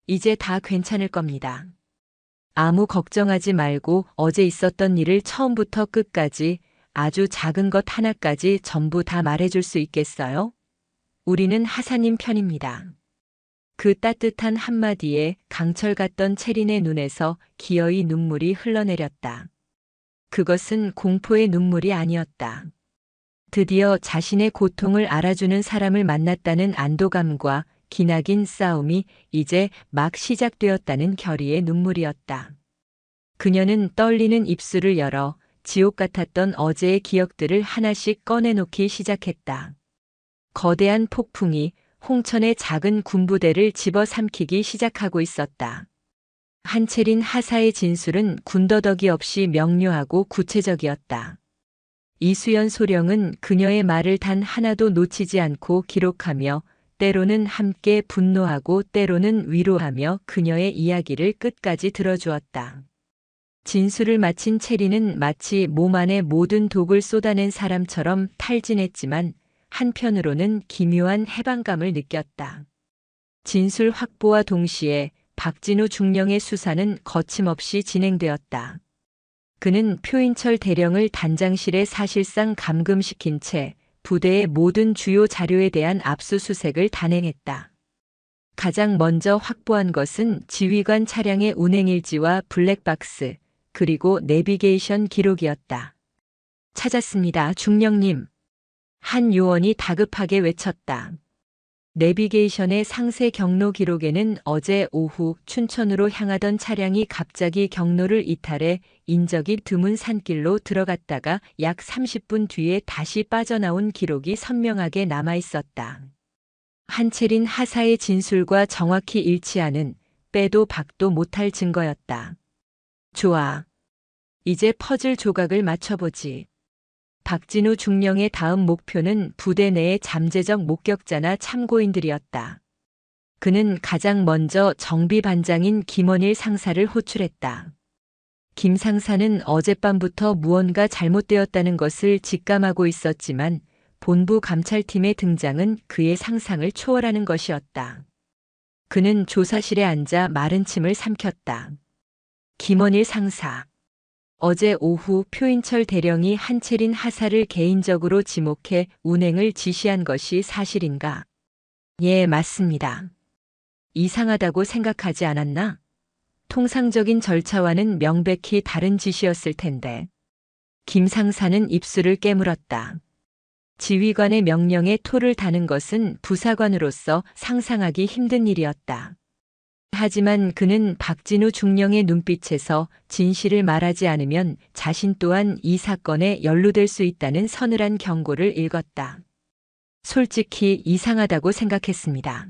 이제 다 괜찮을 겁니다. 아무 걱정하지 말고 어제 있었던 일을 처음부터 끝까지 아주 작은 것 하나까지 전부 다 말해줄 수 있겠어요? 우리는 하사님 편입니다. 그 따뜻한 한마디에 강철 같던 채린의 눈에서 기어이 눈물이 흘러내렸다. 그것은 공포의 눈물이 아니었다. 드디어 자신의 고통을 알아주는 사람을 만났다는 안도감과 기나긴 싸움이 이제 막 시작되었다는 결의의 눈물이었다. 그녀는 떨리는 입술을 열어 지옥 같았던 어제의 기억들을 하나씩 꺼내놓기 시작했다. 거대한 폭풍이 홍천의 작은 군부대를 집어삼키기 시작하고 있었다. 한채린 하사의 진술은 군더더기 없이 명료하고 구체적이었다. 이수연 소령은 그녀의 말을 단 하나도 놓치지 않고 기록하며 때로는 함께 분노하고 때로는 위로하며 그녀의 이야기를 끝까지 들어주었다. 진술을 마친 채린은 마치 몸 안에 모든 독을 쏟아낸 사람처럼 탈진했지만 한편으로는 기묘한 해방감을 느꼈다. 진술 확보와 동시에 박진우 중령의 수사는 거침없이 진행되었다. 그는 표인철 대령을 단장실에 사실상 감금시킨 채 부대의 모든 주요 자료에 대한 압수수색을 단행했다. 가장 먼저 확보한 것은 지휘관 차량의 운행일지와 블랙박스, 그리고 내비게이션 기록이었다. 찾았습니다, 중령님. 한 요원이 다급하게 외쳤다. 내비게이션의 상세 경로 기록에는 어제 오후 춘천으로 향하던 차량이 갑자기 경로를 이탈해 인적이 드문 산길로 들어갔다가 약 30분 뒤에 다시 빠져나온 기록이 선명하게 남아 있었다. 한채린 하사의 진술과 정확히 일치하는 빼도 박도 못할 증거였다. 좋아. 이제 퍼즐 조각을 맞춰보지. 박진우 중령의 다음 목표는 부대 내의 잠재적 목격자나 참고인들이었다. 그는 가장 먼저 정비반장인 김원일 상사를 호출했다. 김 상사는 어젯밤부터 무언가 잘못되었다는 것을 직감하고 있었지만 본부 감찰팀의 등장은 그의 상상을 초월하는 것이었다. 그는 조사실에 앉아 마른 침을 삼켰다. 김원일 상사. 어제 오후 표인철 대령이 한채린 하사를 개인적으로 지목해 운행을 지시한 것이 사실인가? 예, 맞습니다. 이상하다고 생각하지 않았나? 통상적인 절차와는 명백히 다른 지시였을 텐데. 김 상사는 입술을 깨물었다. 지휘관의 명령에 토를 다는 것은 부사관으로서 상상하기 힘든 일이었다. 하지만 그는 박진우 중령의 눈빛에서 진실을 말하지 않으면 자신 또한 이 사건에 연루될 수 있다는 서늘한 경고를 읽었다. 솔직히 이상하다고 생각했습니다.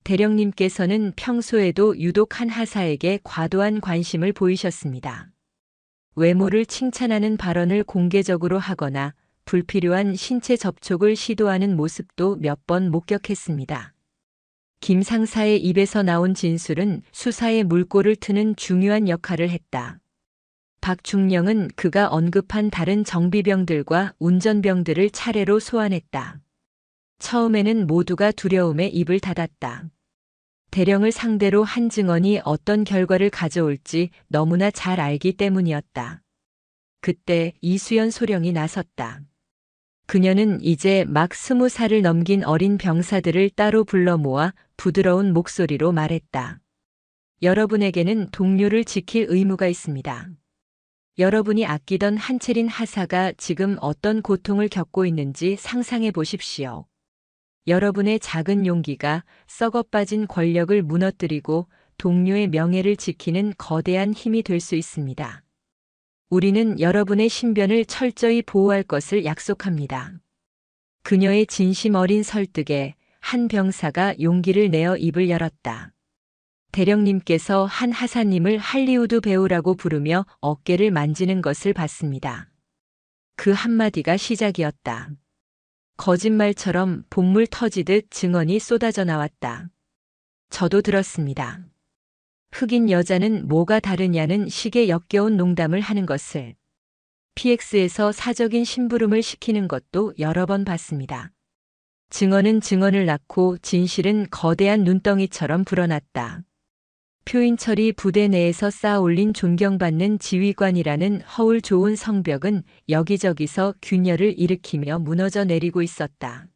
대령님께서는 평소에도 유독 한 하사에게 과도한 관심을 보이셨습니다. 외모를 칭찬하는 발언을 공개적으로 하거나 불필요한 신체 접촉을 시도하는 모습도 몇 번 목격했습니다. 김 상사의 입에서 나온 진술은 수사의 물꼬를 트는 중요한 역할을 했다. 박중령은 그가 언급한 다른 정비병들과 운전병들을 차례로 소환했다. 처음에는 모두가 두려움에 입을 닫았다. 대령을 상대로 한 증언이 어떤 결과를 가져올지 너무나 잘 알기 때문이었다. 그때 이수연 소령이 나섰다. 그녀는 이제 막 20살을 넘긴 어린 병사들을 따로 불러 모아 부드러운 목소리로 말했다. 여러분에게는 동료를 지킬 의무가 있습니다. 여러분이 아끼던 한채린 하사가 지금 어떤 고통을 겪고 있는지 상상해 보십시오. 여러분의 작은 용기가 썩어빠진 권력을 무너뜨리고 동료의 명예를 지키는 거대한 힘이 될 수 있습니다. 우리는 여러분의 신변을 철저히 보호할 것을 약속합니다. 그녀의 진심 어린 설득에 한 병사가 용기를 내어 입을 열었다. 대령님께서 한 하사님을 할리우드 배우라고 부르며 어깨를 만지는 것을 봤습니다. 그 한마디가 시작이었다. 거짓말처럼 본물 터지듯 증언이 쏟아져 나왔다. 저도 들었습니다. 흑인 여자는 뭐가 다르냐는 식의 역겨운 농담을 하는 것을. PX에서 사적인 심부름을 시키는 것도 여러 번 봤습니다. 증언은 증언을 낳고 진실은 거대한 눈덩이처럼 불어났다. 표인철이 부대 내에서 쌓아올린 존경받는 지휘관이라는 허울 좋은 성벽은 여기저기서 균열을 일으키며 무너져 내리고 있었다.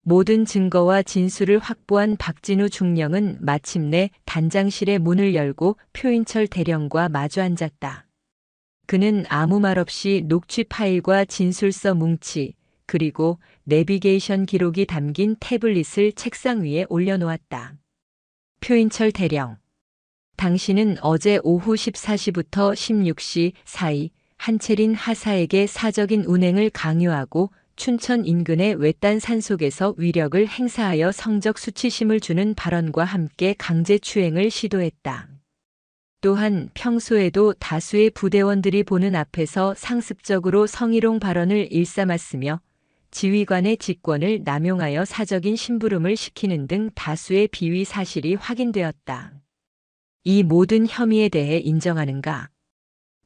모든 증거와 진술을 확보한 박진우 중령은 마침내 단장실의 문을 열고 표인철 대령과 마주 앉았다. 그는 아무 말 없이 녹취 파일과 진술서 뭉치, 그리고 내비게이션 기록이 담긴 태블릿을 책상 위에 올려놓았다. 표인철 대령. 당신은 어제 오후 14시부터 16시 사이 한채린 하사에게 사적인 운행을 강요하고 춘천 인근의 외딴 산속에서 위력을 행사하여 성적 수치심을 주는 발언과 함께 강제 추행을 시도했다. 또한 평소에도 다수의 부대원들이 보는 앞에서 상습적으로 성희롱 발언을 일삼았으며 지휘관의 직권을 남용하여 사적인 심부름을 시키는 등 다수의 비위 사실이 확인되었다. 이 모든 혐의에 대해 인정하는가?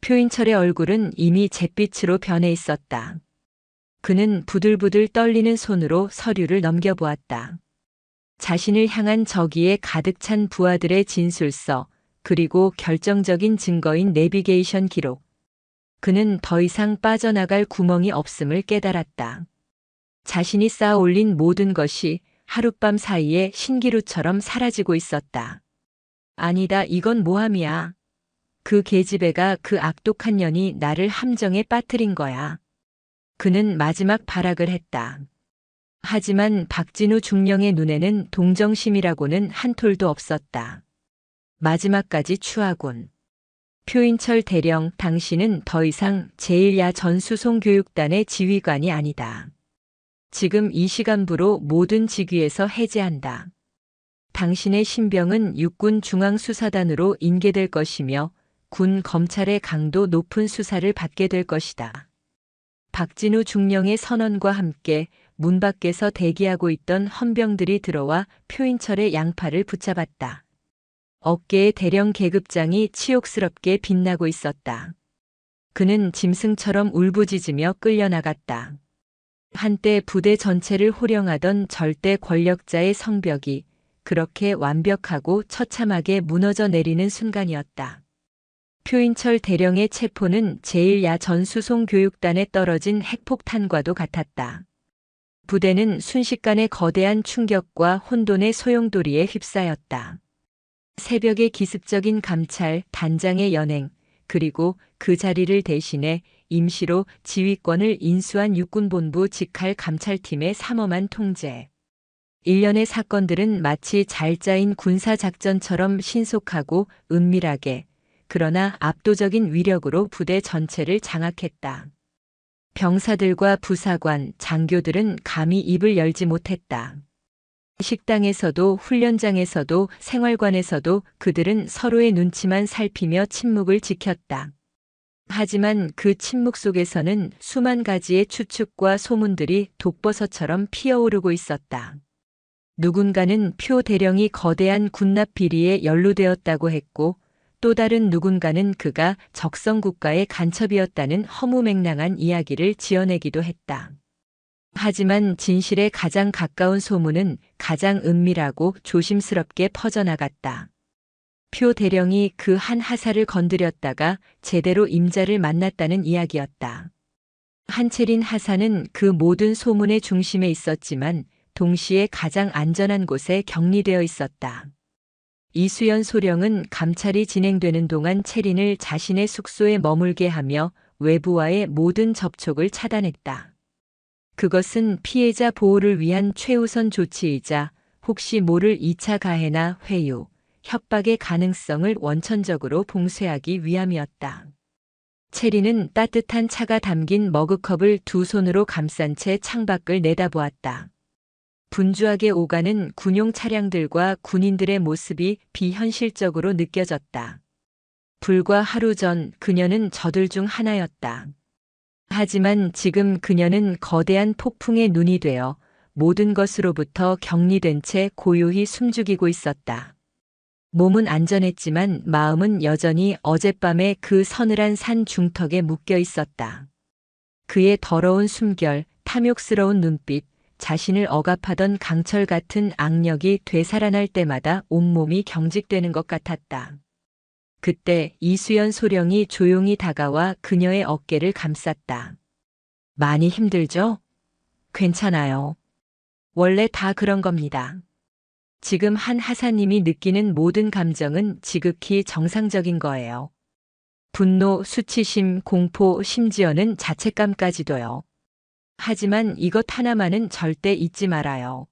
표인철의 얼굴은 이미 잿빛으로 변해 있었다. 그는 부들부들 떨리는 손으로 서류를 넘겨보았다. 자신을 향한 저기에 가득 찬 부하들의 진술서, 그리고 결정적인 증거인 내비게이션 기록. 그는 더 이상 빠져나갈 구멍이 없음을 깨달았다. 자신이 쌓아 올린 모든 것이 하룻밤 사이에 신기루처럼 사라지고 있었다. 아니다, 이건 모함이야. 그 계집애가 그 악독한 년이 나를 함정에 빠뜨린 거야. 그는 마지막 발악을 했다. 하지만 박진우 중령의 눈에는 동정심이라고는 한 톨도 없었다. 마지막까지 추하군. 표인철 대령, 당신은 더 이상 제1야 전수송교육단의 지휘관이 아니다. 지금 이 시간부로 모든 직위에서 해제한다. 당신의 신병은 육군 중앙수사단으로 인계될 것이며 군 검찰의 강도 높은 수사를 받게 될 것이다. 박진우 중령의 선언과 함께 문 밖에서 대기하고 있던 헌병들이 들어와 표인철의 양팔을 붙잡았다. 어깨에 대령 계급장이 치욕스럽게 빛나고 있었다. 그는 짐승처럼 울부짖으며 끌려나갔다. 한때 부대 전체를 호령하던 절대 권력자의 성벽이 그렇게 완벽하고 처참하게 무너져 내리는 순간이었다. 표인철 대령의 체포는 제1야 전수송 교육단에 떨어진 핵폭탄과도 같았다. 부대는 순식간에 거대한 충격과 혼돈의 소용돌이에 휩싸였다. 새벽의 기습적인 감찰, 단장의 연행, 그리고 그 자리를 대신해 임시로 지휘권을 인수한 육군본부 직할 감찰팀의 삼엄한 통제. 일련의 사건들은 마치 잘 짜인 군사작전처럼 신속하고 은밀하게, 그러나 압도적인 위력으로 부대 전체를 장악했다. 병사들과 부사관, 장교들은 감히 입을 열지 못했다. 식당에서도 훈련장에서도 생활관에서도 그들은 서로의 눈치만 살피며 침묵을 지켰다. 하지만 그 침묵 속에서는 수만 가지의 추측과 소문들이 독버섯처럼 피어오르고 있었다. 누군가는 표 대령이 거대한 군납 비리에 연루되었다고 했고, 또 다른 누군가는 그가 적성국가의 간첩이었다는 허무맹랑한 이야기를 지어내기도 했다. 하지만 진실에 가장 가까운 소문은 가장 은밀하고 조심스럽게 퍼져나갔다. 표 대령이 그 한 하사를 건드렸다가 제대로 임자를 만났다는 이야기였다. 한채린 하사는 그 모든 소문의 중심에 있었지만 동시에 가장 안전한 곳에 격리되어 있었다. 이수연 소령은 감찰이 진행되는 동안 채린을 자신의 숙소에 머물게 하며 외부와의 모든 접촉을 차단했다. 그것은 피해자 보호를 위한 최우선 조치이자 혹시 모를 2차 가해나 회유, 협박의 가능성을 원천적으로 봉쇄하기 위함이었다. 채린은 따뜻한 차가 담긴 머그컵을 두 손으로 감싼 채 창밖을 내다보았다. 분주하게 오가는 군용 차량들과 군인들의 모습이 비현실적으로 느껴졌다. 불과 하루 전 그녀는 저들 중 하나였다. 하지만 지금 그녀는 거대한 폭풍의 눈이 되어 모든 것으로부터 격리된 채 고요히 숨죽이고 있었다. 몸은 안전했지만 마음은 여전히 어젯밤의 그 서늘한 산 중턱에 묶여 있었다. 그의 더러운 숨결, 탐욕스러운 눈빛, 자신을 억압하던 강철 같은 악력이 되살아날 때마다 온몸이 경직되는 것 같았다. 그때 이수연 소령이 조용히 다가와 그녀의 어깨를 감쌌다. 많이 힘들죠? 괜찮아요. 원래 다 그런 겁니다. 지금 한 하사님이 느끼는 모든 감정은 지극히 정상적인 거예요. 분노, 수치심, 공포, 심지어는 자책감까지도요. 하지만 이것 하나만은 절대 잊지 말아요.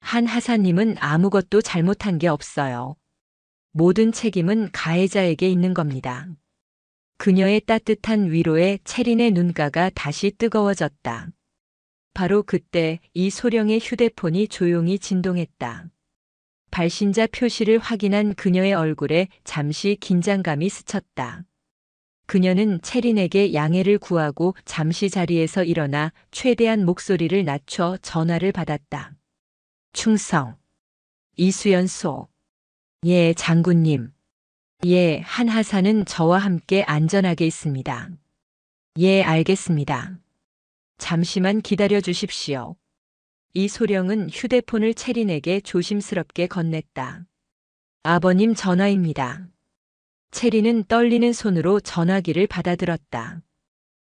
한 하사님은 아무것도 잘못한 게 없어요. 모든 책임은 가해자에게 있는 겁니다. 그녀의 따뜻한 위로에 채린의 눈가가 다시 뜨거워졌다. 바로 그때 이 소령의 휴대폰이 조용히 진동했다. 발신자 표시를 확인한 그녀의 얼굴에 잠시 긴장감이 스쳤다. 그녀는 채린에게 양해를 구하고 잠시 자리에서 일어나 최대한 목소리를 낮춰 전화를 받았다. 충성. 이수연소. 예, 장군님. 예, 한 하사는 저와 함께 안전하게 있습니다. 예, 알겠습니다. 잠시만 기다려 주십시오. 이 소령은 휴대폰을 채린에게 조심스럽게 건넸다. 아버님 전화입니다. 채린은 떨리는 손으로 전화기를 받아들었다.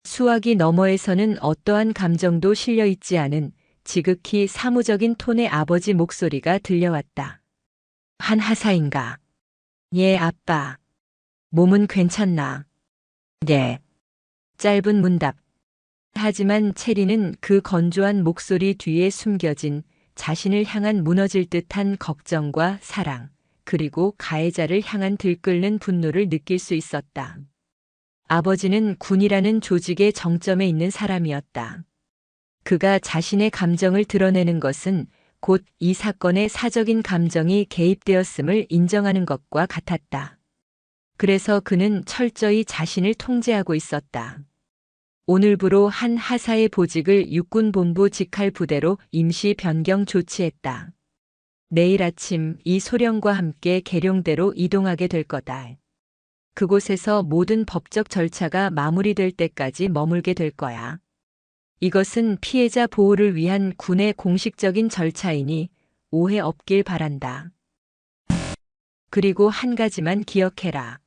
수화기 너머에서는 어떠한 감정도 실려 있지 않은 지극히 사무적인 톤의 아버지 목소리가 들려왔다. 한 하사인가? 예, 아빠. 몸은 괜찮나? 네. 짧은 문답. 하지만 채린은 그 건조한 목소리 뒤에 숨겨진 자신을 향한 무너질 듯한 걱정과 사랑, 그리고 가해자를 향한 들끓는 분노를 느낄 수 있었다. 아버지는 군이라는 조직의 정점에 있는 사람이었다. 그가 자신의 감정을 드러내는 것은 곧 이 사건에 사적인 감정이 개입되었음을 인정하는 것과 같았다. 그래서 그는 철저히 자신을 통제하고 있었다. 오늘부로 한 하사의 보직을 육군본부 직할 부대로 임시 변경 조치했다. 내일 아침 이 소령과 함께 계룡대로 이동하게 될 거다. 그곳에서 모든 법적 절차가 마무리될 때까지 머물게 될 거야. 이것은 피해자 보호를 위한 군의 공식적인 절차이니 오해 없길 바란다. 그리고 한 가지만 기억해라.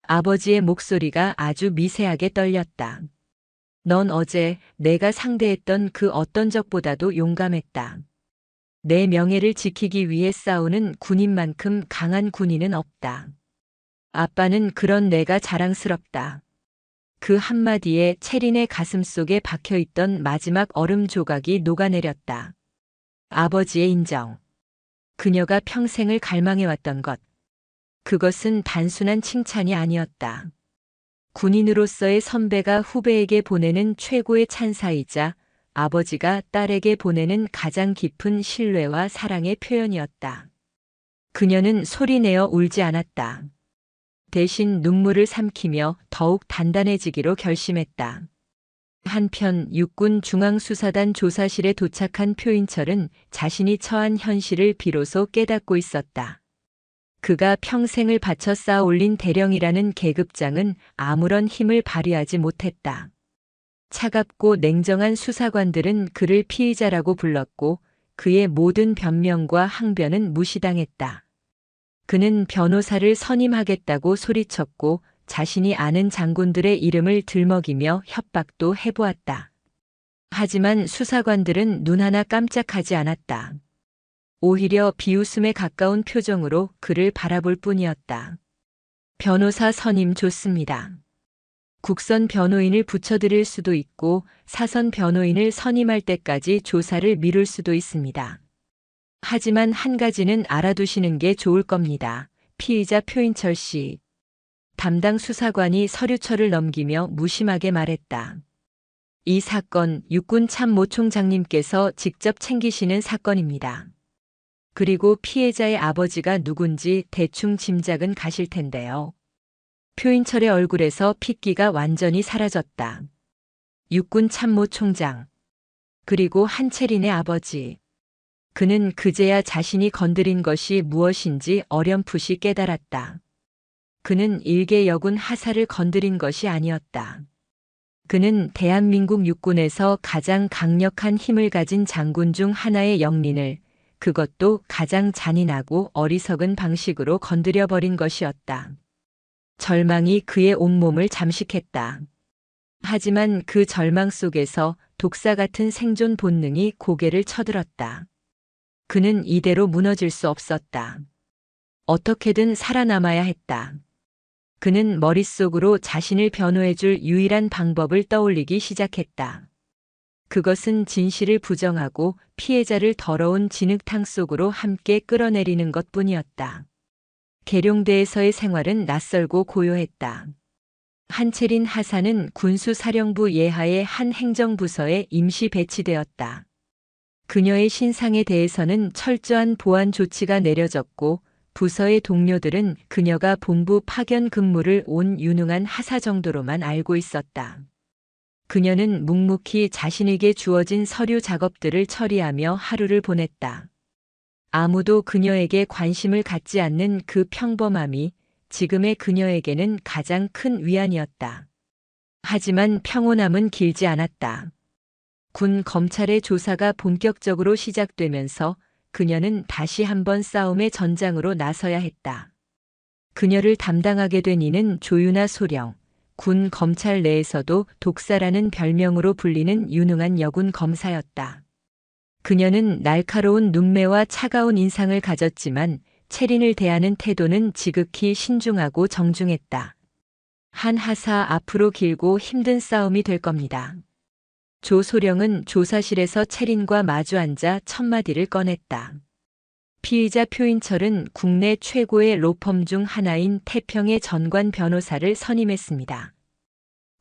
아버지의 목소리가 아주 미세하게 떨렸다. 넌 어제 내가 상대했던 그 어떤 적보다도 용감했다. 내 명예를 지키기 위해 싸우는 군인만큼 강한 군인은 없다. 아빠는 그런 내가 자랑스럽다. 그 한마디에 채린의 가슴 속에 박혀있던 마지막 얼음 조각이 녹아내렸다. 아버지의 인정. 그녀가 평생을 갈망해왔던 것. 그것은 단순한 칭찬이 아니었다. 군인으로서의 선배가 후배에게 보내는 최고의 찬사이자 아버지가 딸에게 보내는 가장 깊은 신뢰와 사랑의 표현이었다. 그녀는 소리내어 울지 않았다. 대신 눈물을 삼키며 더욱 단단해지기로 결심했다. 한편 육군 중앙수사단 조사실에 도착한 표인철은 자신이 처한 현실을 비로소 깨닫고 있었다. 그가 평생을 바쳐 쌓아 올린 대령이라는 계급장은 아무런 힘을 발휘하지 못했다. 차갑고 냉정한 수사관들은 그를 피의자라고 불렀고 그의 모든 변명과 항변은 무시당했다. 그는 변호사를 선임하겠다고 소리쳤고 자신이 아는 장군들의 이름을 들먹이며 협박도 해보았다. 하지만 수사관들은 눈 하나 깜짝하지 않았다. 오히려 비웃음에 가까운 표정으로 그를 바라볼 뿐이었다. 변호사 선임 좋습니다. 국선 변호인을 붙여드릴 수도 있고 사선 변호인을 선임할 때까지 조사를 미룰 수도 있습니다. 하지만 한 가지는 알아두시는 게 좋을 겁니다. 피의자 표인철 씨. 담당 수사관이 서류철을 넘기며 무심하게 말했다. 이 사건 육군 참모총장님께서 직접 챙기시는 사건입니다. 그리고 피해자의 아버지가 누군지 대충 짐작은 가실 텐데요. 표인철의 얼굴에서 핏기가 완전히 사라졌다. 육군 참모총장. 그리고 한채린의 아버지. 그는 그제야 자신이 건드린 것이 무엇인지 어렴풋이 깨달았다. 그는 일개 여군 하사를 건드린 것이 아니었다. 그는 대한민국 육군에서 가장 강력한 힘을 가진 장군 중 하나의 영린을, 그것도 가장 잔인하고 어리석은 방식으로 건드려버린 것이었다. 절망이 그의 온몸을 잠식했다. 하지만 그 절망 속에서 독사 같은 생존 본능이 고개를 쳐들었다. 그는 이대로 무너질 수 없었다. 어떻게든 살아남아야 했다. 그는 머릿속으로 자신을 변호해줄 유일한 방법을 떠올리기 시작했다. 그것은 진실을 부정하고 피해자를 더러운 진흙탕 속으로 함께 끌어내리는 것뿐이었다. 계룡대에서의 생활은 낯설고 고요했다. 한채린 하사는 군수사령부 예하의 한 행정부서에 임시 배치되었다. 그녀의 신상에 대해서는 철저한 보안 조치가 내려졌고 부서의 동료들은 그녀가 본부 파견 근무를 온 유능한 하사 정도로만 알고 있었다. 그녀는 묵묵히 자신에게 주어진 서류 작업들을 처리하며 하루를 보냈다. 아무도 그녀에게 관심을 갖지 않는 그 평범함이 지금의 그녀에게는 가장 큰 위안이었다. 하지만 평온함은 길지 않았다. 군 검찰의 조사가 본격적으로 시작되면서 그녀는 다시 한번 싸움의 전장으로 나서야 했다. 그녀를 담당하게 된 이는 조윤아 소령, 군 검찰 내에서도 독사라는 별명으로 불리는 유능한 여군 검사였다. 그녀는 날카로운 눈매와 차가운 인상을 가졌지만 채린을 대하는 태도는 지극히 신중하고 정중했다. 한 하사 앞으로 길고 힘든 싸움이 될 겁니다. 조소령은 조사실에서 채린과 마주 앉아 첫마디를 꺼냈다. 피의자 표인철은 국내 최고의 로펌 중 하나인 태평의 전관 변호사를 선임했습니다.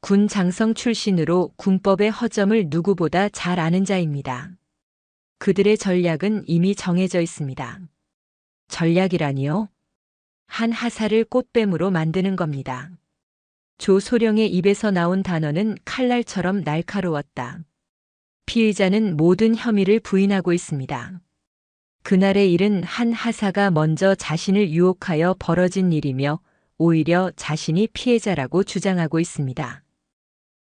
군 장성 출신으로 군법의 허점을 누구보다 잘 아는 자입니다. 그들의 전략은 이미 정해져 있습니다. 전략이라니요? 한 하사를 꽃뱀으로 만드는 겁니다. 조소령의 입에서 나온 단어는 칼날처럼 날카로웠다. 피의자는 모든 혐의를 부인하고 있습니다. 그날의 일은 한 하사가 먼저 자신을 유혹하여 벌어진 일이며 오히려 자신이 피해자라고 주장하고 있습니다.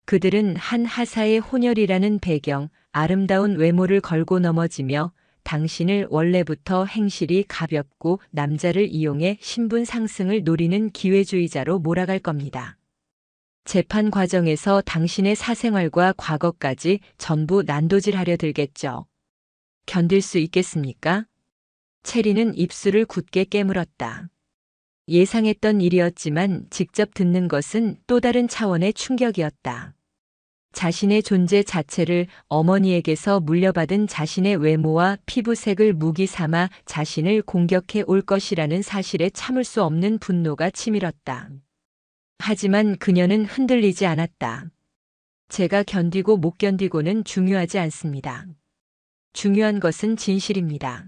그들은 한 하사의 혼혈이라는 배경, 아름다운 외모를 걸고 넘어지며 당신을 원래부터 행실이 가볍고 남자를 이용해 신분 상승을 노리는 기회주의자로 몰아갈 겁니다. 재판 과정에서 당신의 사생활과 과거까지 전부 난도질하려 들겠죠. 견딜 수 있겠습니까? 채리는 입술을 굳게 깨물었다. 예상했던 일이었지만 직접 듣는 것은 또 다른 차원의 충격이었다. 자신의 존재 자체를 어머니에게서 물려받은 자신의 외모와 피부색을 무기 삼아 자신을 공격해 올 것이라는 사실에 참을 수 없는 분노가 치밀었다. 하지만 그녀는 흔들리지 않았다. 제가 견디고 못 견디고는 중요하지 않습니다. 중요한 것은 진실입니다.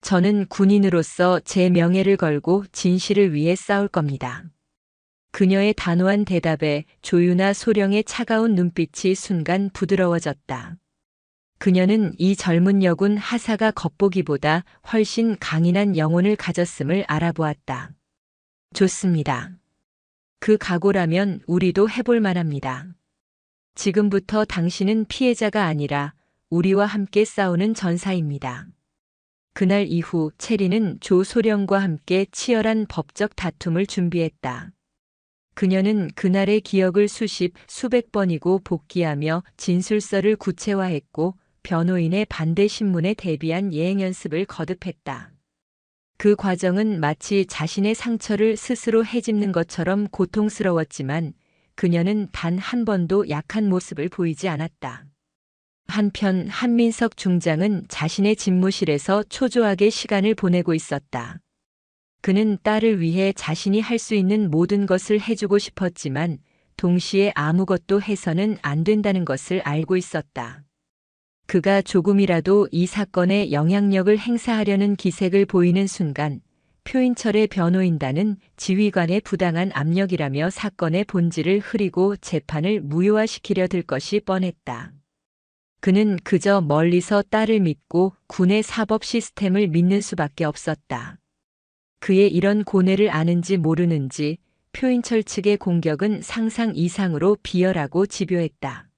저는 군인으로서 제 명예를 걸고 진실을 위해 싸울 겁니다. 그녀의 단호한 대답에 조윤아 소령의 차가운 눈빛이 순간 부드러워졌다. 그녀는 이 젊은 여군 하사가 겉보기보다 훨씬 강인한 영혼을 가졌음을 알아보았다. 좋습니다. 그 각오라면 우리도 해볼 만합니다. 지금부터 당신은 피해자가 아니라 우리와 함께 싸우는 전사입니다. 그날 이후 체리는 조소령과 함께 치열한 법적 다툼을 준비했다. 그녀는 그날의 기억을 수백 번이고 복기하며 진술서를 구체화했고 변호인의 반대 신문에 대비한 예행 연습을 거듭했다. 그 과정은 마치 자신의 상처를 스스로 헤집는 것처럼 고통스러웠지만 그녀는 단 한 번도 약한 모습을 보이지 않았다. 한편 한민석 중장은 자신의 집무실에서 초조하게 시간을 보내고 있었다. 그는 딸을 위해 자신이 할 수 있는 모든 것을 해주고 싶었지만 동시에 아무것도 해서는 안 된다는 것을 알고 있었다. 그가 조금이라도 이 사건에 영향력을 행사하려는 기색을 보이는 순간 표인철의 변호인단은 지휘관의 부당한 압력이라며 사건의 본질을 흐리고 재판을 무효화시키려 들 것이 뻔했다. 그는 그저 멀리서 딸을 믿고 군의 사법 시스템을 믿는 수밖에 없었다. 그의 이런 고뇌를 아는지 모르는지 표인철 측의 공격은 상상 이상으로 비열하고 집요했다.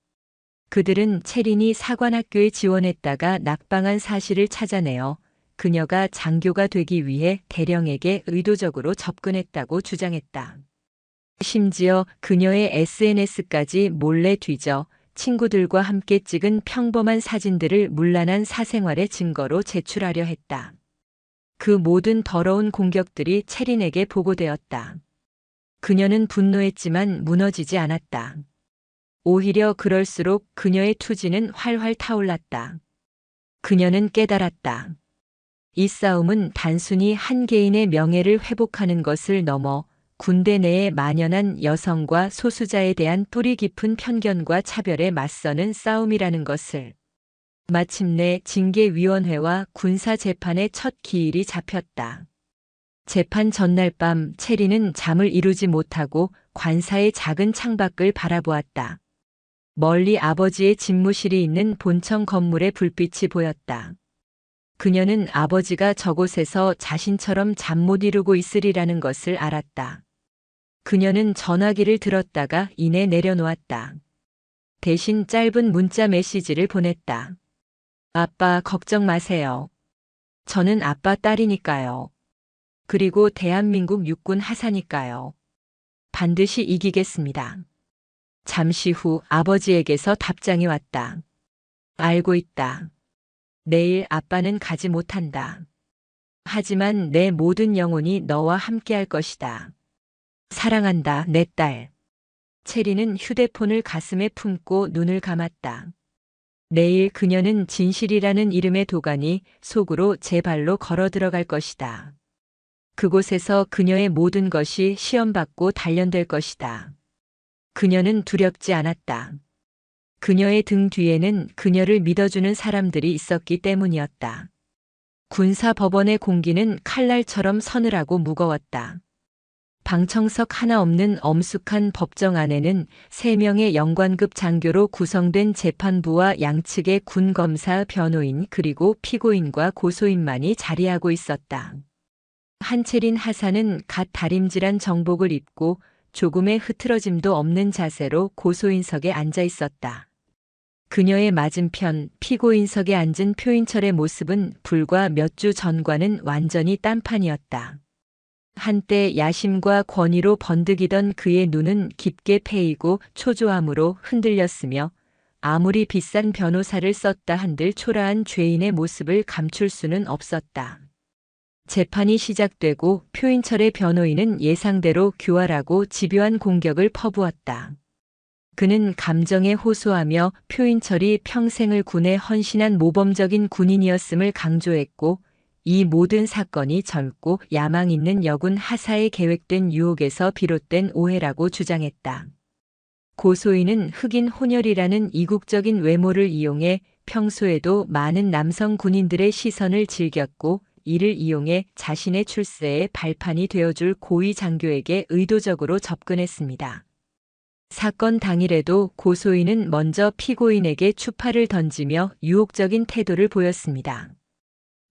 그들은 채린이 사관학교에 지원했다가 낙방한 사실을 찾아내어 그녀가 장교가 되기 위해 대령에게 의도적으로 접근했다고 주장했다. 심지어 그녀의 SNS까지 몰래 뒤져 친구들과 함께 찍은 평범한 사진들을 문란한 사생활의 증거로 제출하려 했다. 그 모든 더러운 공격들이 채린에게 보고되었다. 그녀는 분노했지만 무너지지 않았다. 오히려 그럴수록 그녀의 투지는 활활 타올랐다. 그녀는 깨달았다. 이 싸움은 단순히 한 개인의 명예를 회복하는 것을 넘어 군대 내에 만연한 여성과 소수자에 대한 뿌리 깊은 편견과 차별에 맞서는 싸움이라는 것을. 마침내 징계위원회와 군사재판의 첫 기일이 잡혔다. 재판 전날 밤 채리는 잠을 이루지 못하고 관사의 작은 창밖을 바라보았다. 멀리 아버지의 집무실이 있는 본청 건물의 불빛이 보였다. 그녀는 아버지가 저곳에서 자신처럼 잠 못 이루고 있으리라는 것을 알았다. 그녀는 전화기를 들었다가 이내 내려놓았다. 대신 짧은 문자 메시지를 보냈다. 아빠 걱정 마세요. 저는 아빠 딸이니까요. 그리고 대한민국 육군 하사니까요. 반드시 이기겠습니다. 잠시 후 아버지에게서 답장이 왔다. 알고 있다. 내일 아빠는 가지 못한다. 하지만 내 모든 영혼이 너와 함께할 것이다. 사랑한다, 내 딸. 체리는 휴대폰을 가슴에 품고 눈을 감았다. 내일 그녀는 진실이라는 이름의 도가니 속으로 제 발로 걸어 들어갈 것이다. 그곳에서 그녀의 모든 것이 시험받고 단련될 것이다. 그녀는 두렵지 않았다. 그녀의 등 뒤에는 그녀를 믿어주는 사람들이 있었기 때문이었다. 군사법원의 공기는 칼날처럼 서늘하고 무거웠다. 방청석 하나 없는 엄숙한 법정 안에는 3명의 영관급 장교로 구성된 재판부와 양측의 군검사, 변호인 그리고 피고인과 고소인만이 자리하고 있었다. 한채린 하사는 갓 다림질한 정복을 입고 조금의 흐트러짐도 없는 자세로 고소인석에 앉아 있었다. 그녀의 맞은편 피고인석에 앉은 표인철의 모습은 불과 몇 주 전과는 완전히 딴판이었다. 한때 야심과 권위로 번득이던 그의 눈은 깊게 패이고 초조함으로 흔들렸으며 아무리 비싼 변호사를 썼다 한들 초라한 죄인의 모습을 감출 수는 없었다. 재판이 시작되고 표인철의 변호인은 예상대로 교활하고 집요한 공격을 퍼부었다. 그는 감정에 호소하며 표인철이 평생을 군에 헌신한 모범적인 군인이었음을 강조했고 이 모든 사건이 젊고 야망 있는 여군 하사에 계획된 유혹에서 비롯된 오해라고 주장했다. 고소인은 흑인 혼혈이라는 이국적인 외모를 이용해 평소에도 많은 남성 군인들의 시선을 즐겼고 이를 이용해 자신의 출세의 발판이 되어줄 고위 장교에게 의도적으로 접근했습니다. 사건 당일에도 고소인은 먼저 피고인에게 추파를 던지며 유혹적인 태도를 보였습니다.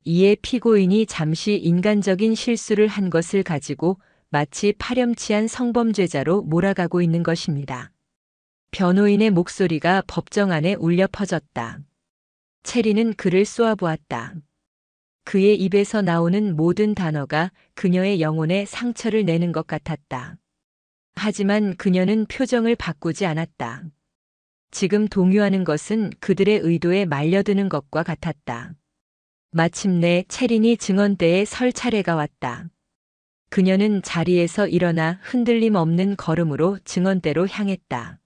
이에 피고인이 잠시 인간적인 실수를 한 것을 가지고 마치 파렴치한 성범죄자로 몰아가고 있는 것입니다. 변호인의 목소리가 법정 안에 울려 퍼졌다. 체리는 그를 쏘아보았다. 그의 입에서 나오는 모든 단어가 그녀의 영혼에 상처를 내는 것 같았다. 하지만 그녀는 표정을 바꾸지 않았다. 지금 동요하는 것은 그들의 의도에 말려드는 것과 같았다. 마침내 체린이 증언대에 설 차례가 왔다. 그녀는 자리에서 일어나 흔들림 없는 걸음으로 증언대로 향했다.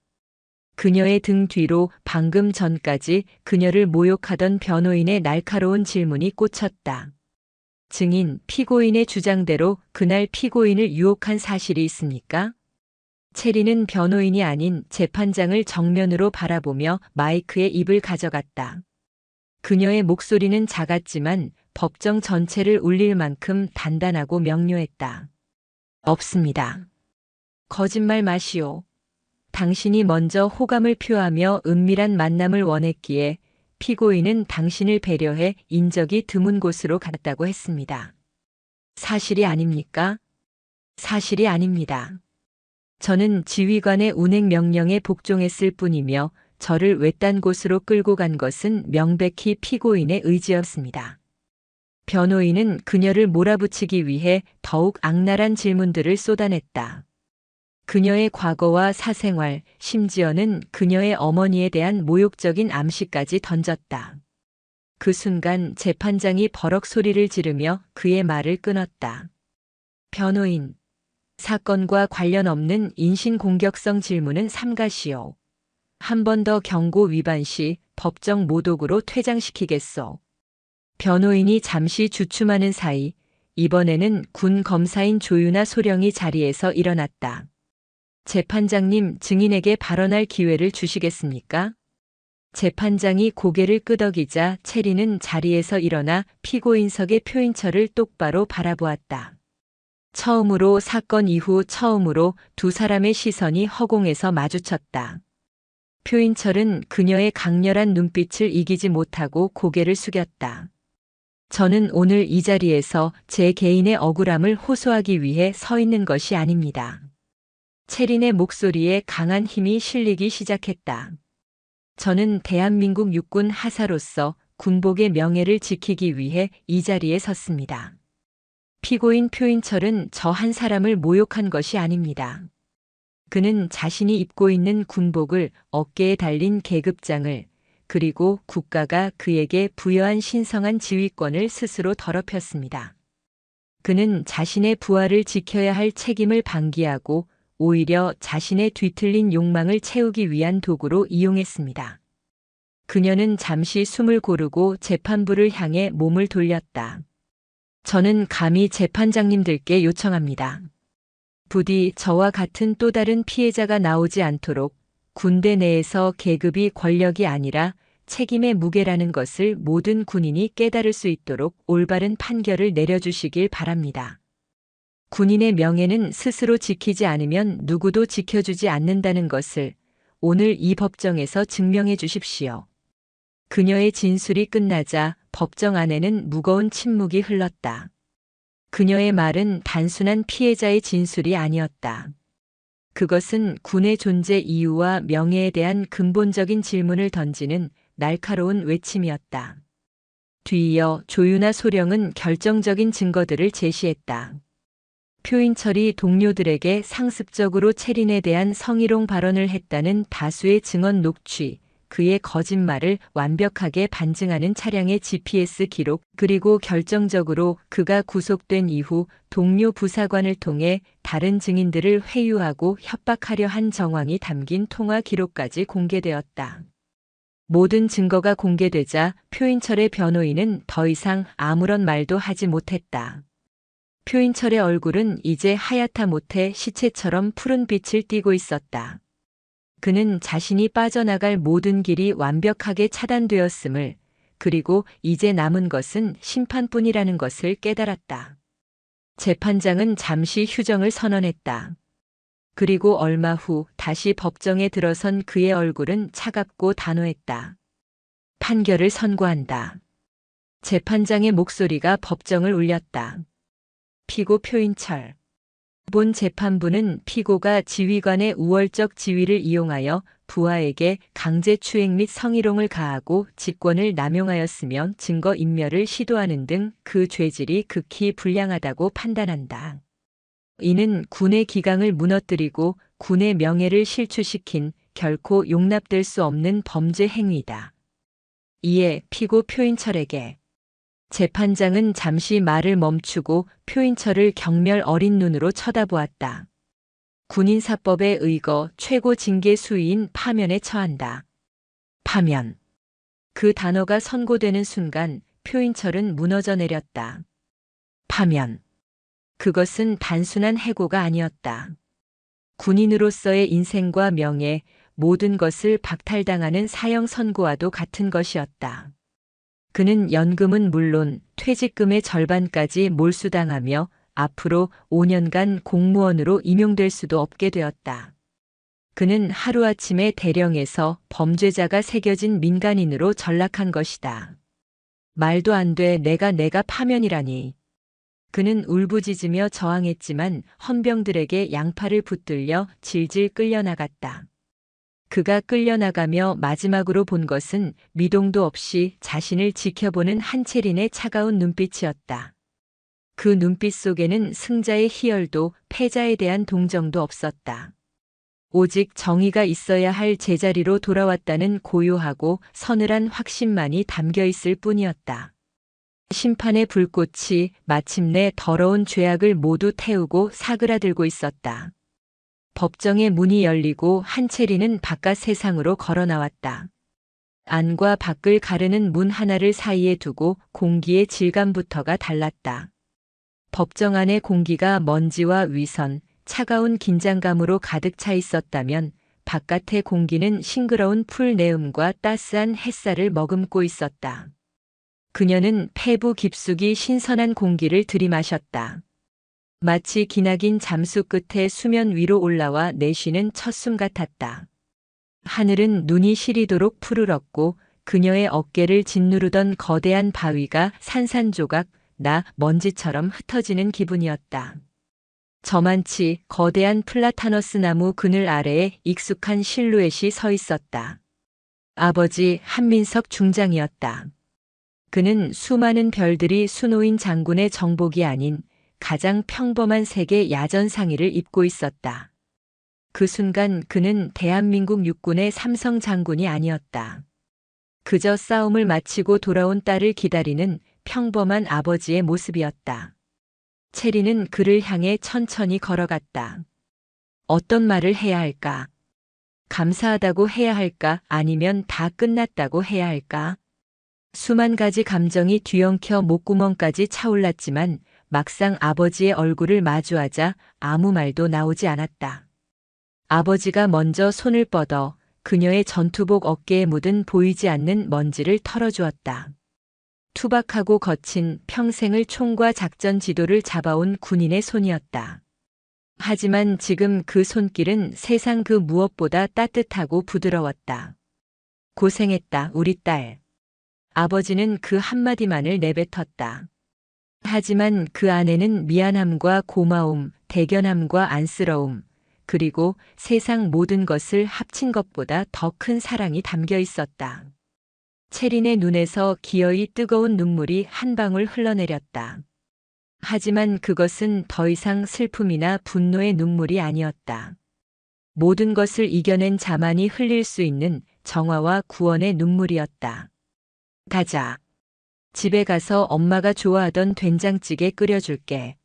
그녀의 등 뒤로 방금 전까지 그녀를 모욕하던 변호인의 날카로운 질문이 꽂혔다. 증인, 피고인의 주장대로 그날 피고인을 유혹한 사실이 있습니까? 체리는 변호인이 아닌 재판장을 정면으로 바라보며 마이크에 입을 가져갔다. 그녀의 목소리는 작았지만 법정 전체를 울릴 만큼 단단하고 명료했다. 없습니다. 거짓말 마시오. 당신이 먼저 호감을 표하며 은밀한 만남을 원했기에 피고인은 당신을 배려해 인적이 드문 곳으로 갔다고 했습니다. 사실이 아닙니까? 사실이 아닙니다. 저는 지휘관의 운행 명령에 복종했을 뿐이며 저를 외딴 곳으로 끌고 간 것은 명백히 피고인의 의지였습니다. 변호인은 그녀를 몰아붙이기 위해 더욱 악랄한 질문들을 쏟아냈다. 그녀의 과거와 사생활, 심지어는 그녀의 어머니에 대한 모욕적인 암시까지 던졌다. 그 순간 재판장이 버럭 소리를 지르며 그의 말을 끊었다. 변호인, 사건과 관련 없는 인신공격성 질문은 삼가시오. 한 번 더 경고 위반 시 법정 모독으로 퇴장시키겠소. 변호인이 잠시 주춤하는 사이 이번에는 군 검사인 조유나 소령이 자리에서 일어났다. 재판장님, 증인에게 발언할 기회를 주시겠습니까? 재판장이 고개를 끄덕이자 체리는 자리에서 일어나 피고인석의 표인철을 똑바로 바라보았다. 처음으로 사건 이후 처음으로 두 사람의 시선이 허공에서 마주쳤다. 표인철은 그녀의 강렬한 눈빛을 이기지 못하고 고개를 숙였다. 저는 오늘 이 자리에서 제 개인의 억울함을 호소하기 위해 서 있는 것이 아닙니다. 체린의 목소리에 강한 힘이 실리기 시작했다. 저는 대한민국 육군 하사로서 군복의 명예를 지키기 위해 이 자리에 섰습니다. 피고인 표인철은 저 한 사람을 모욕한 것이 아닙니다. 그는 자신이 입고 있는 군복을, 어깨에 달린 계급장을, 그리고 국가가 그에게 부여한 신성한 지휘권을 스스로 더럽혔습니다. 그는 자신의 부하를 지켜야 할 책임을 방기하고 오히려 자신의 뒤틀린 욕망을 채우기 위한 도구로 이용했습니다. 그녀는 잠시 숨을 고르고 재판부를 향해 몸을 돌렸다. 저는 감히 재판장님들께 요청합니다. 부디 저와 같은 또 다른 피해자가 나오지 않도록 군대 내에서 계급이 권력이 아니라 책임의 무게라는 것을 모든 군인이 깨달을 수 있도록 올바른 판결을 내려주시길 바랍니다. 군인의 명예는 스스로 지키지 않으면 누구도 지켜주지 않는다는 것을 오늘 이 법정에서 증명해 주십시오. 그녀의 진술이 끝나자 법정 안에는 무거운 침묵이 흘렀다. 그녀의 말은 단순한 피해자의 진술이 아니었다. 그것은 군의 존재 이유와 명예에 대한 근본적인 질문을 던지는 날카로운 외침이었다. 뒤이어 조유나 소령은 결정적인 증거들을 제시했다. 표인철이 동료들에게 상습적으로 체린에 대한 성희롱 발언을 했다는 다수의 증언 녹취, 그의 거짓말을 완벽하게 반증하는 차량의 GPS 기록, 그리고 결정적으로 그가 구속된 이후 동료 부사관을 통해 다른 증인들을 회유하고 협박하려 한 정황이 담긴 통화 기록까지 공개되었다. 모든 증거가 공개되자 표인철의 변호인은 더 이상 아무런 말도 하지 못했다. 표인철의 얼굴은 이제 하얗다 못해 시체처럼 푸른 빛을 띠고 있었다. 그는 자신이 빠져나갈 모든 길이 완벽하게 차단되었음을, 그리고 이제 남은 것은 심판뿐이라는 것을 깨달았다. 재판장은 잠시 휴정을 선언했다. 그리고 얼마 후 다시 법정에 들어선 그의 얼굴은 차갑고 단호했다. 판결을 선고한다. 재판장의 목소리가 법정을 울렸다. 피고 표인철. 본 재판부는 피고가 지휘관의 우월적 지위를 이용하여 부하에게 강제추행 및 성희롱을 가하고 직권을 남용하였으며 증거인멸을 시도하는 등 그 죄질이 극히 불량하다고 판단한다. 이는 군의 기강을 무너뜨리고 군의 명예를 실추시킨 결코 용납될 수 없는 범죄 행위다. 이에 피고 표인철에게 재판장은 잠시 말을 멈추고 표인철을 경멸 어린 눈으로 쳐다보았다. 군인사법에 의거 최고 징계 수위인 파면에 처한다. 파면. 그 단어가 선고되는 순간 표인철은 무너져 내렸다. 파면. 그것은 단순한 해고가 아니었다. 군인으로서의 인생과 명예, 모든 것을 박탈당하는 사형 선고와도 같은 것이었다. 그는 연금은 물론 퇴직금의 절반까지 몰수당하며 앞으로 5년간 공무원으로 임용될 수도 없게 되었다. 그는 하루아침에 대령에서 범죄자가 새겨진 민간인으로 전락한 것이다. 말도 안 돼. 내가 파면이라니. 그는 울부짖으며 저항했지만 헌병들에게 양팔을 붙들려 질질 끌려나갔다. 그가 끌려나가며 마지막으로 본 것은 미동도 없이 자신을 지켜보는 한채린의 차가운 눈빛이었다. 그 눈빛 속에는 승자의 희열도 패자에 대한 동정도 없었다. 오직 정의가 있어야 할 제자리로 돌아왔다는 고요하고 서늘한 확신만이 담겨 있을 뿐이었다. 심판의 불꽃이 마침내 더러운 죄악을 모두 태우고 사그라들고 있었다. 법정의 문이 열리고 한채리는 바깥 세상으로 걸어 나왔다. 안과 밖을 가르는 문 하나를 사이에 두고 공기의 질감부터가 달랐다. 법정 안의 공기가 먼지와 위선, 차가운 긴장감으로 가득 차 있었다면 바깥의 공기는 싱그러운 풀 내음과 따스한 햇살을 머금고 있었다. 그녀는 폐부 깊숙이 신선한 공기를 들이마셨다. 마치 기나긴 잠수 끝에 수면 위로 올라와 내쉬는 첫숨 같았다. 하늘은 눈이 시리도록 푸르렀고 그녀의 어깨를 짓누르던 거대한 바위가 산산조각 나 먼지처럼 흩어지는 기분이었다. 저만치 거대한 플라타너스 나무 그늘 아래에 익숙한 실루엣이 서 있었다. 아버지 한민석 중장이었다. 그는 수많은 별들이 수노인 장군의 정복이 아닌 가장 평범한 색의 야전 상의를 입고 있었다. 그 순간 그는 대한민국 육군의 삼성 장군이 아니었다. 그저 싸움을 마치고 돌아온 딸을 기다리는 평범한 아버지의 모습이었다. 체리는 그를 향해 천천히 걸어갔다. 어떤 말을 해야 할까? 감사하다고 해야 할까? 아니면 다 끝났다고 해야 할까? 수만 가지 감정이 뒤엉켜 목구멍까지 차올랐지만 막상 아버지의 얼굴을 마주하자 아무 말도 나오지 않았다. 아버지가 먼저 손을 뻗어 그녀의 전투복 어깨에 묻은 보이지 않는 먼지를 털어주었다. 투박하고 거친 평생을 총과 작전 지도를 잡아온 군인의 손이었다. 하지만 지금 그 손길은 세상 그 무엇보다 따뜻하고 부드러웠다. 고생했다, 우리 딸. 아버지는 그 한마디만을 내뱉었다. 하지만 그 안에는 미안함과 고마움, 대견함과 안쓰러움, 그리고 세상 모든 것을 합친 것보다 더 큰 사랑이 담겨 있었다. 체린의 눈에서 기어이 뜨거운 눈물이 한 방울 흘러내렸다. 하지만 그것은 더 이상 슬픔이나 분노의 눈물이 아니었다. 모든 것을 이겨낸 자만이 흘릴 수 있는 정화와 구원의 눈물이었다. 가자. 집에 가서 엄마가 좋아하던 된장찌개 끓여줄게.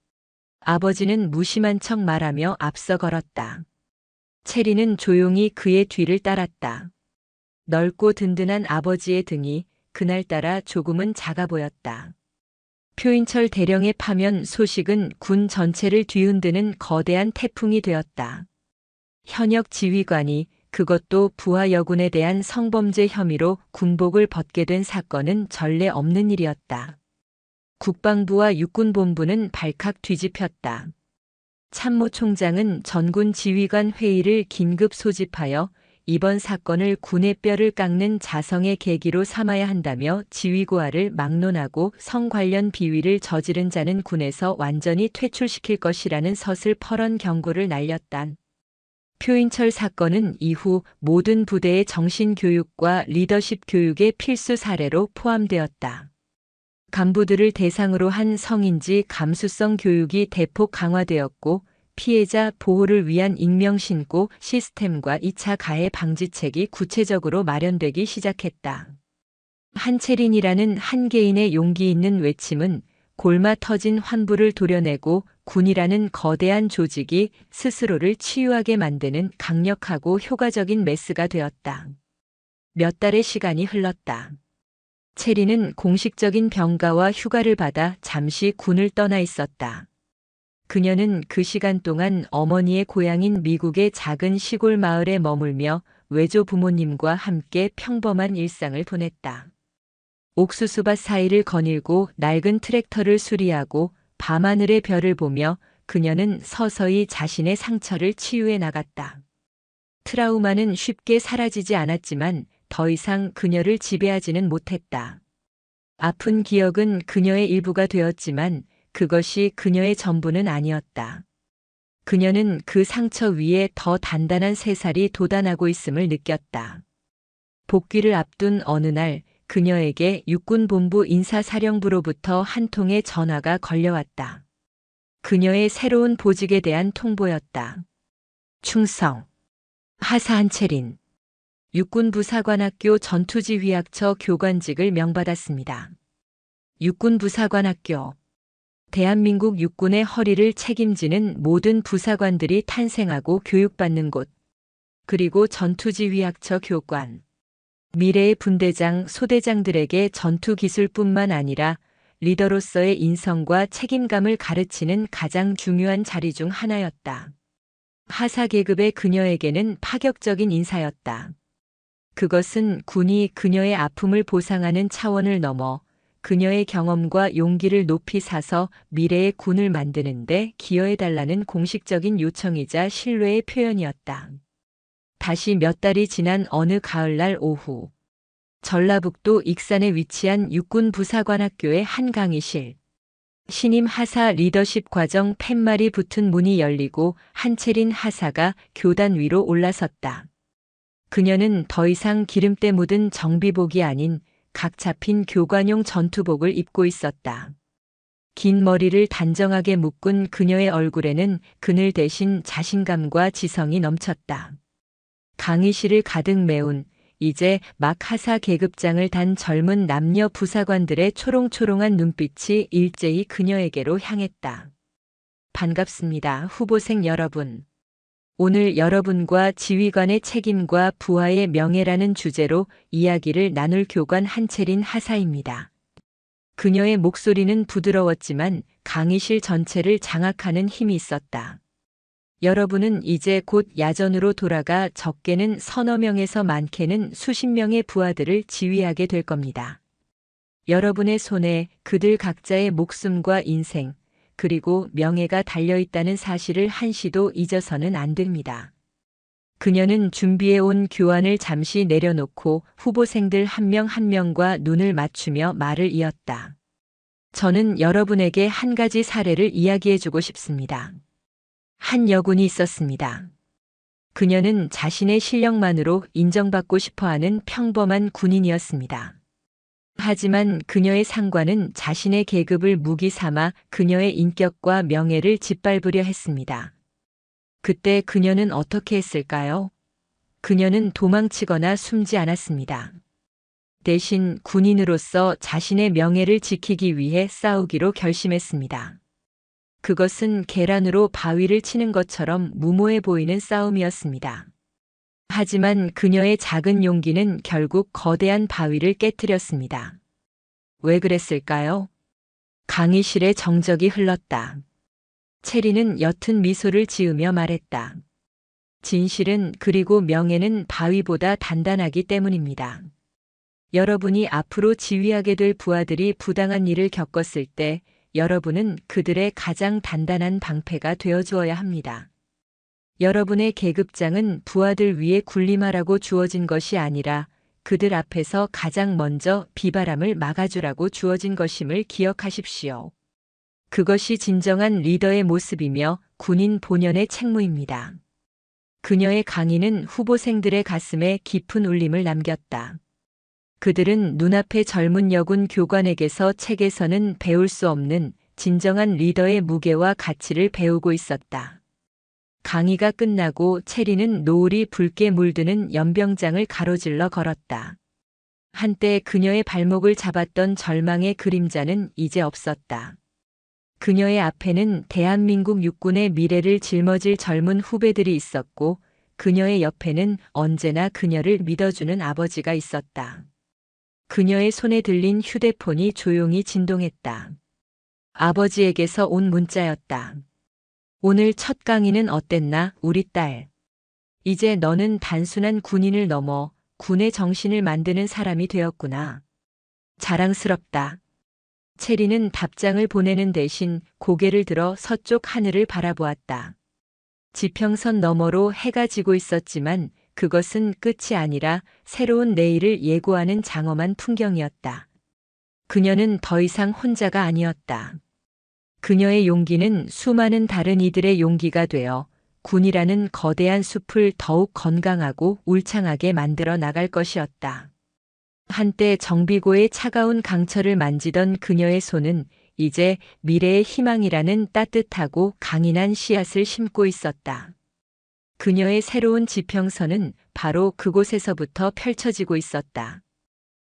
아버지는 무심한 척 말하며 앞서 걸었다. 체리는 조용히 그의 뒤를 따랐다. 넓고 든든한 아버지의 등이 그날따라 조금은 작아 보였다. 표인철 대령의 파면 소식은 군 전체를 뒤흔드는 거대한 태풍이 되었다. 현역 지휘관이 그것도 부하 여군에 대한 성범죄 혐의로 군복을 벗게 된 사건은 전례 없는 일이었다. 국방부와 육군본부는 발칵 뒤집혔다. 참모총장은 전군 지휘관 회의를 긴급 소집하여 이번 사건을 군의 뼈를 깎는 자성의 계기로 삼아야 한다며 지휘고하를 막론하고 성 관련 비위를 저지른 자는 군에서 완전히 퇴출시킬 것이라는 서슬퍼런 경고를 날렸다. 표인철 사건은 이후 모든 부대의 정신교육과 리더십 교육의 필수 사례로 포함되었다. 간부들을 대상으로 한 성인지 감수성 교육이 대폭 강화되었고 피해자 보호를 위한 익명신고 시스템과 2차 가해 방지책이 구체적으로 마련되기 시작했다. 한채린이라는 한 개인의 용기 있는 외침은 골마 터진 환부를 도려내고 군이라는 거대한 조직이 스스로를 치유하게 만드는 강력하고 효과적인 메스가 되었다. 몇 달의 시간이 흘렀다. 채린은 공식적인 병가와 휴가를 받아 잠시 군을 떠나 있었다. 그녀는 그 시간 동안 어머니의 고향인 미국의 작은 시골 마을에 머물며 외조 부모님과 함께 평범한 일상을 보냈다. 옥수수밭 사이를 거닐고 낡은 트랙터를 수리하고 밤하늘의 별을 보며 그녀는 서서히 자신의 상처를 치유해 나갔다. 트라우마는 쉽게 사라지지 않았지만 더 이상 그녀를 지배하지는 못했다. 아픈 기억은 그녀의 일부가 되었지만 그것이 그녀의 전부는 아니었다. 그녀는 그 상처 위에 더 단단한 새살이 돋아나고 있음을 느꼈다. 복귀를 앞둔 어느 날 그녀에게 육군본부 인사사령부로부터 한 통의 전화가 걸려왔다. 그녀의 새로운 보직에 대한 통보였다. 충성. 하사 한채린. 육군부사관학교 전투지휘학처 교관직을 명받았습니다. 육군부사관학교. 대한민국 육군의 허리를 책임지는 모든 부사관들이 탄생하고 교육받는 곳. 그리고 전투지휘학처 교관. 미래의 분대장, 소대장들에게 전투기술뿐만 아니라 리더로서의 인성과 책임감을 가르치는 가장 중요한 자리 중 하나였다. 하사 계급의 그녀에게는 파격적인 인사였다. 그것은 군이 그녀의 아픔을 보상하는 차원을 넘어 그녀의 경험과 용기를 높이 사서 미래의 군을 만드는데 기여해달라는 공식적인 요청이자 신뢰의 표현이었다. 다시 몇 달이 지난 어느 가을날 오후, 전라북도 익산에 위치한 육군부사관학교의 한 강의실. 신임 하사 리더십 과정 팻말이 붙은 문이 열리고 한채린 하사가 교단 위로 올라섰다. 그녀는 더 이상 기름때 묻은 정비복이 아닌 각 잡힌 교관용 전투복을 입고 있었다. 긴 머리를 단정하게 묶은 그녀의 얼굴에는 그늘 대신 자신감과 지성이 넘쳤다. 강의실을 가득 메운 이제 막 하사 계급장을 단 젊은 남녀 부사관들의 초롱초롱한 눈빛이 일제히 그녀에게로 향했다. 반갑습니다, 후보생 여러분. 오늘 여러분과 지휘관의 책임과 부하의 명예라는 주제로 이야기를 나눌 교관 한채린 하사입니다. 그녀의 목소리는 부드러웠지만 강의실 전체를 장악하는 힘이 있었다. 여러분은 이제 곧 야전으로 돌아가 적게는 서너 명에서 많게는 수십 명의 부하들을 지휘하게 될 겁니다. 여러분의 손에 그들 각자의 목숨과 인생, 그리고 명예가 달려있다는 사실을 한시도 잊어서는 안 됩니다. 그녀는 준비해온 교환을 잠시 내려놓고 후보생들 한 명 한 명과 눈을 맞추며 말을 이었다. 저는 여러분에게 한 가지 사례를 이야기해주고 싶습니다. 한 여군이 있었습니다. 그녀는 자신의 실력만으로 인정받고 싶어하는 평범한 군인이었습니다. 하지만 그녀의 상관은 자신의 계급을 무기 삼아 그녀의 인격과 명예를 짓밟으려 했습니다. 그때 그녀는 어떻게 했을까요? 그녀는 도망치거나 숨지 않았습니다. 대신 군인으로서 자신의 명예를 지키기 위해 싸우기로 결심했습니다. 그것은 계란으로 바위를 치는 것처럼 무모해 보이는 싸움이었습니다. 하지만 그녀의 작은 용기는 결국 거대한 바위를 깨뜨렸습니다. 왜 그랬을까요? 강의실에 정적이 흘렀다. 채리는 옅은 미소를 지으며 말했다. 진실은 그리고 명예는 바위보다 단단하기 때문입니다. 여러분이 앞으로 지휘하게 될 부하들이 부당한 일을 겪었을 때 여러분은 그들의 가장 단단한 방패가 되어 주어야 합니다. 여러분의 계급장은 부하들 위에 군림하라고 주어진 것이 아니라 그들 앞에서 가장 먼저 비바람을 막아주라고 주어진 것임을 기억하십시오. 그것이 진정한 리더의 모습이며 군인 본연의 책무입니다. 그녀의 강의는 후보생들의 가슴에 깊은 울림을 남겼다. 그들은 눈앞의 젊은 여군 교관에게서 책에서는 배울 수 없는 진정한 리더의 무게와 가치를 배우고 있었다. 강의가 끝나고 체리는 노을이 붉게 물드는 연병장을 가로질러 걸었다. 한때 그녀의 발목을 잡았던 절망의 그림자는 이제 없었다. 그녀의 앞에는 대한민국 육군의 미래를 짊어질 젊은 후배들이 있었고 그녀의 옆에는 언제나 그녀를 믿어주는 아버지가 있었다. 그녀의 손에 들린 휴대폰이 조용히 진동했다. 아버지에게서 온 문자였다. 오늘 첫 강의는 어땠나, 우리 딸? 이제 너는 단순한 군인을 넘어 군의 정신을 만드는 사람이 되었구나. 자랑스럽다. 체리는 답장을 보내는 대신 고개를 들어 서쪽 하늘을 바라보았다. 지평선 너머로 해가 지고 있었지만 그것은 끝이 아니라 새로운 내일을 예고하는 장엄한 풍경이었다. 그녀는 더 이상 혼자가 아니었다. 그녀의 용기는 수많은 다른 이들의 용기가 되어 군이라는 거대한 숲을 더욱 건강하고 울창하게 만들어 나갈 것이었다. 한때 정비고의 차가운 강철을 만지던 그녀의 손은 이제 미래의 희망이라는 따뜻하고 강인한 씨앗을 심고 있었다. 그녀의 새로운 지평선은 바로 그곳에서부터 펼쳐지고 있었다.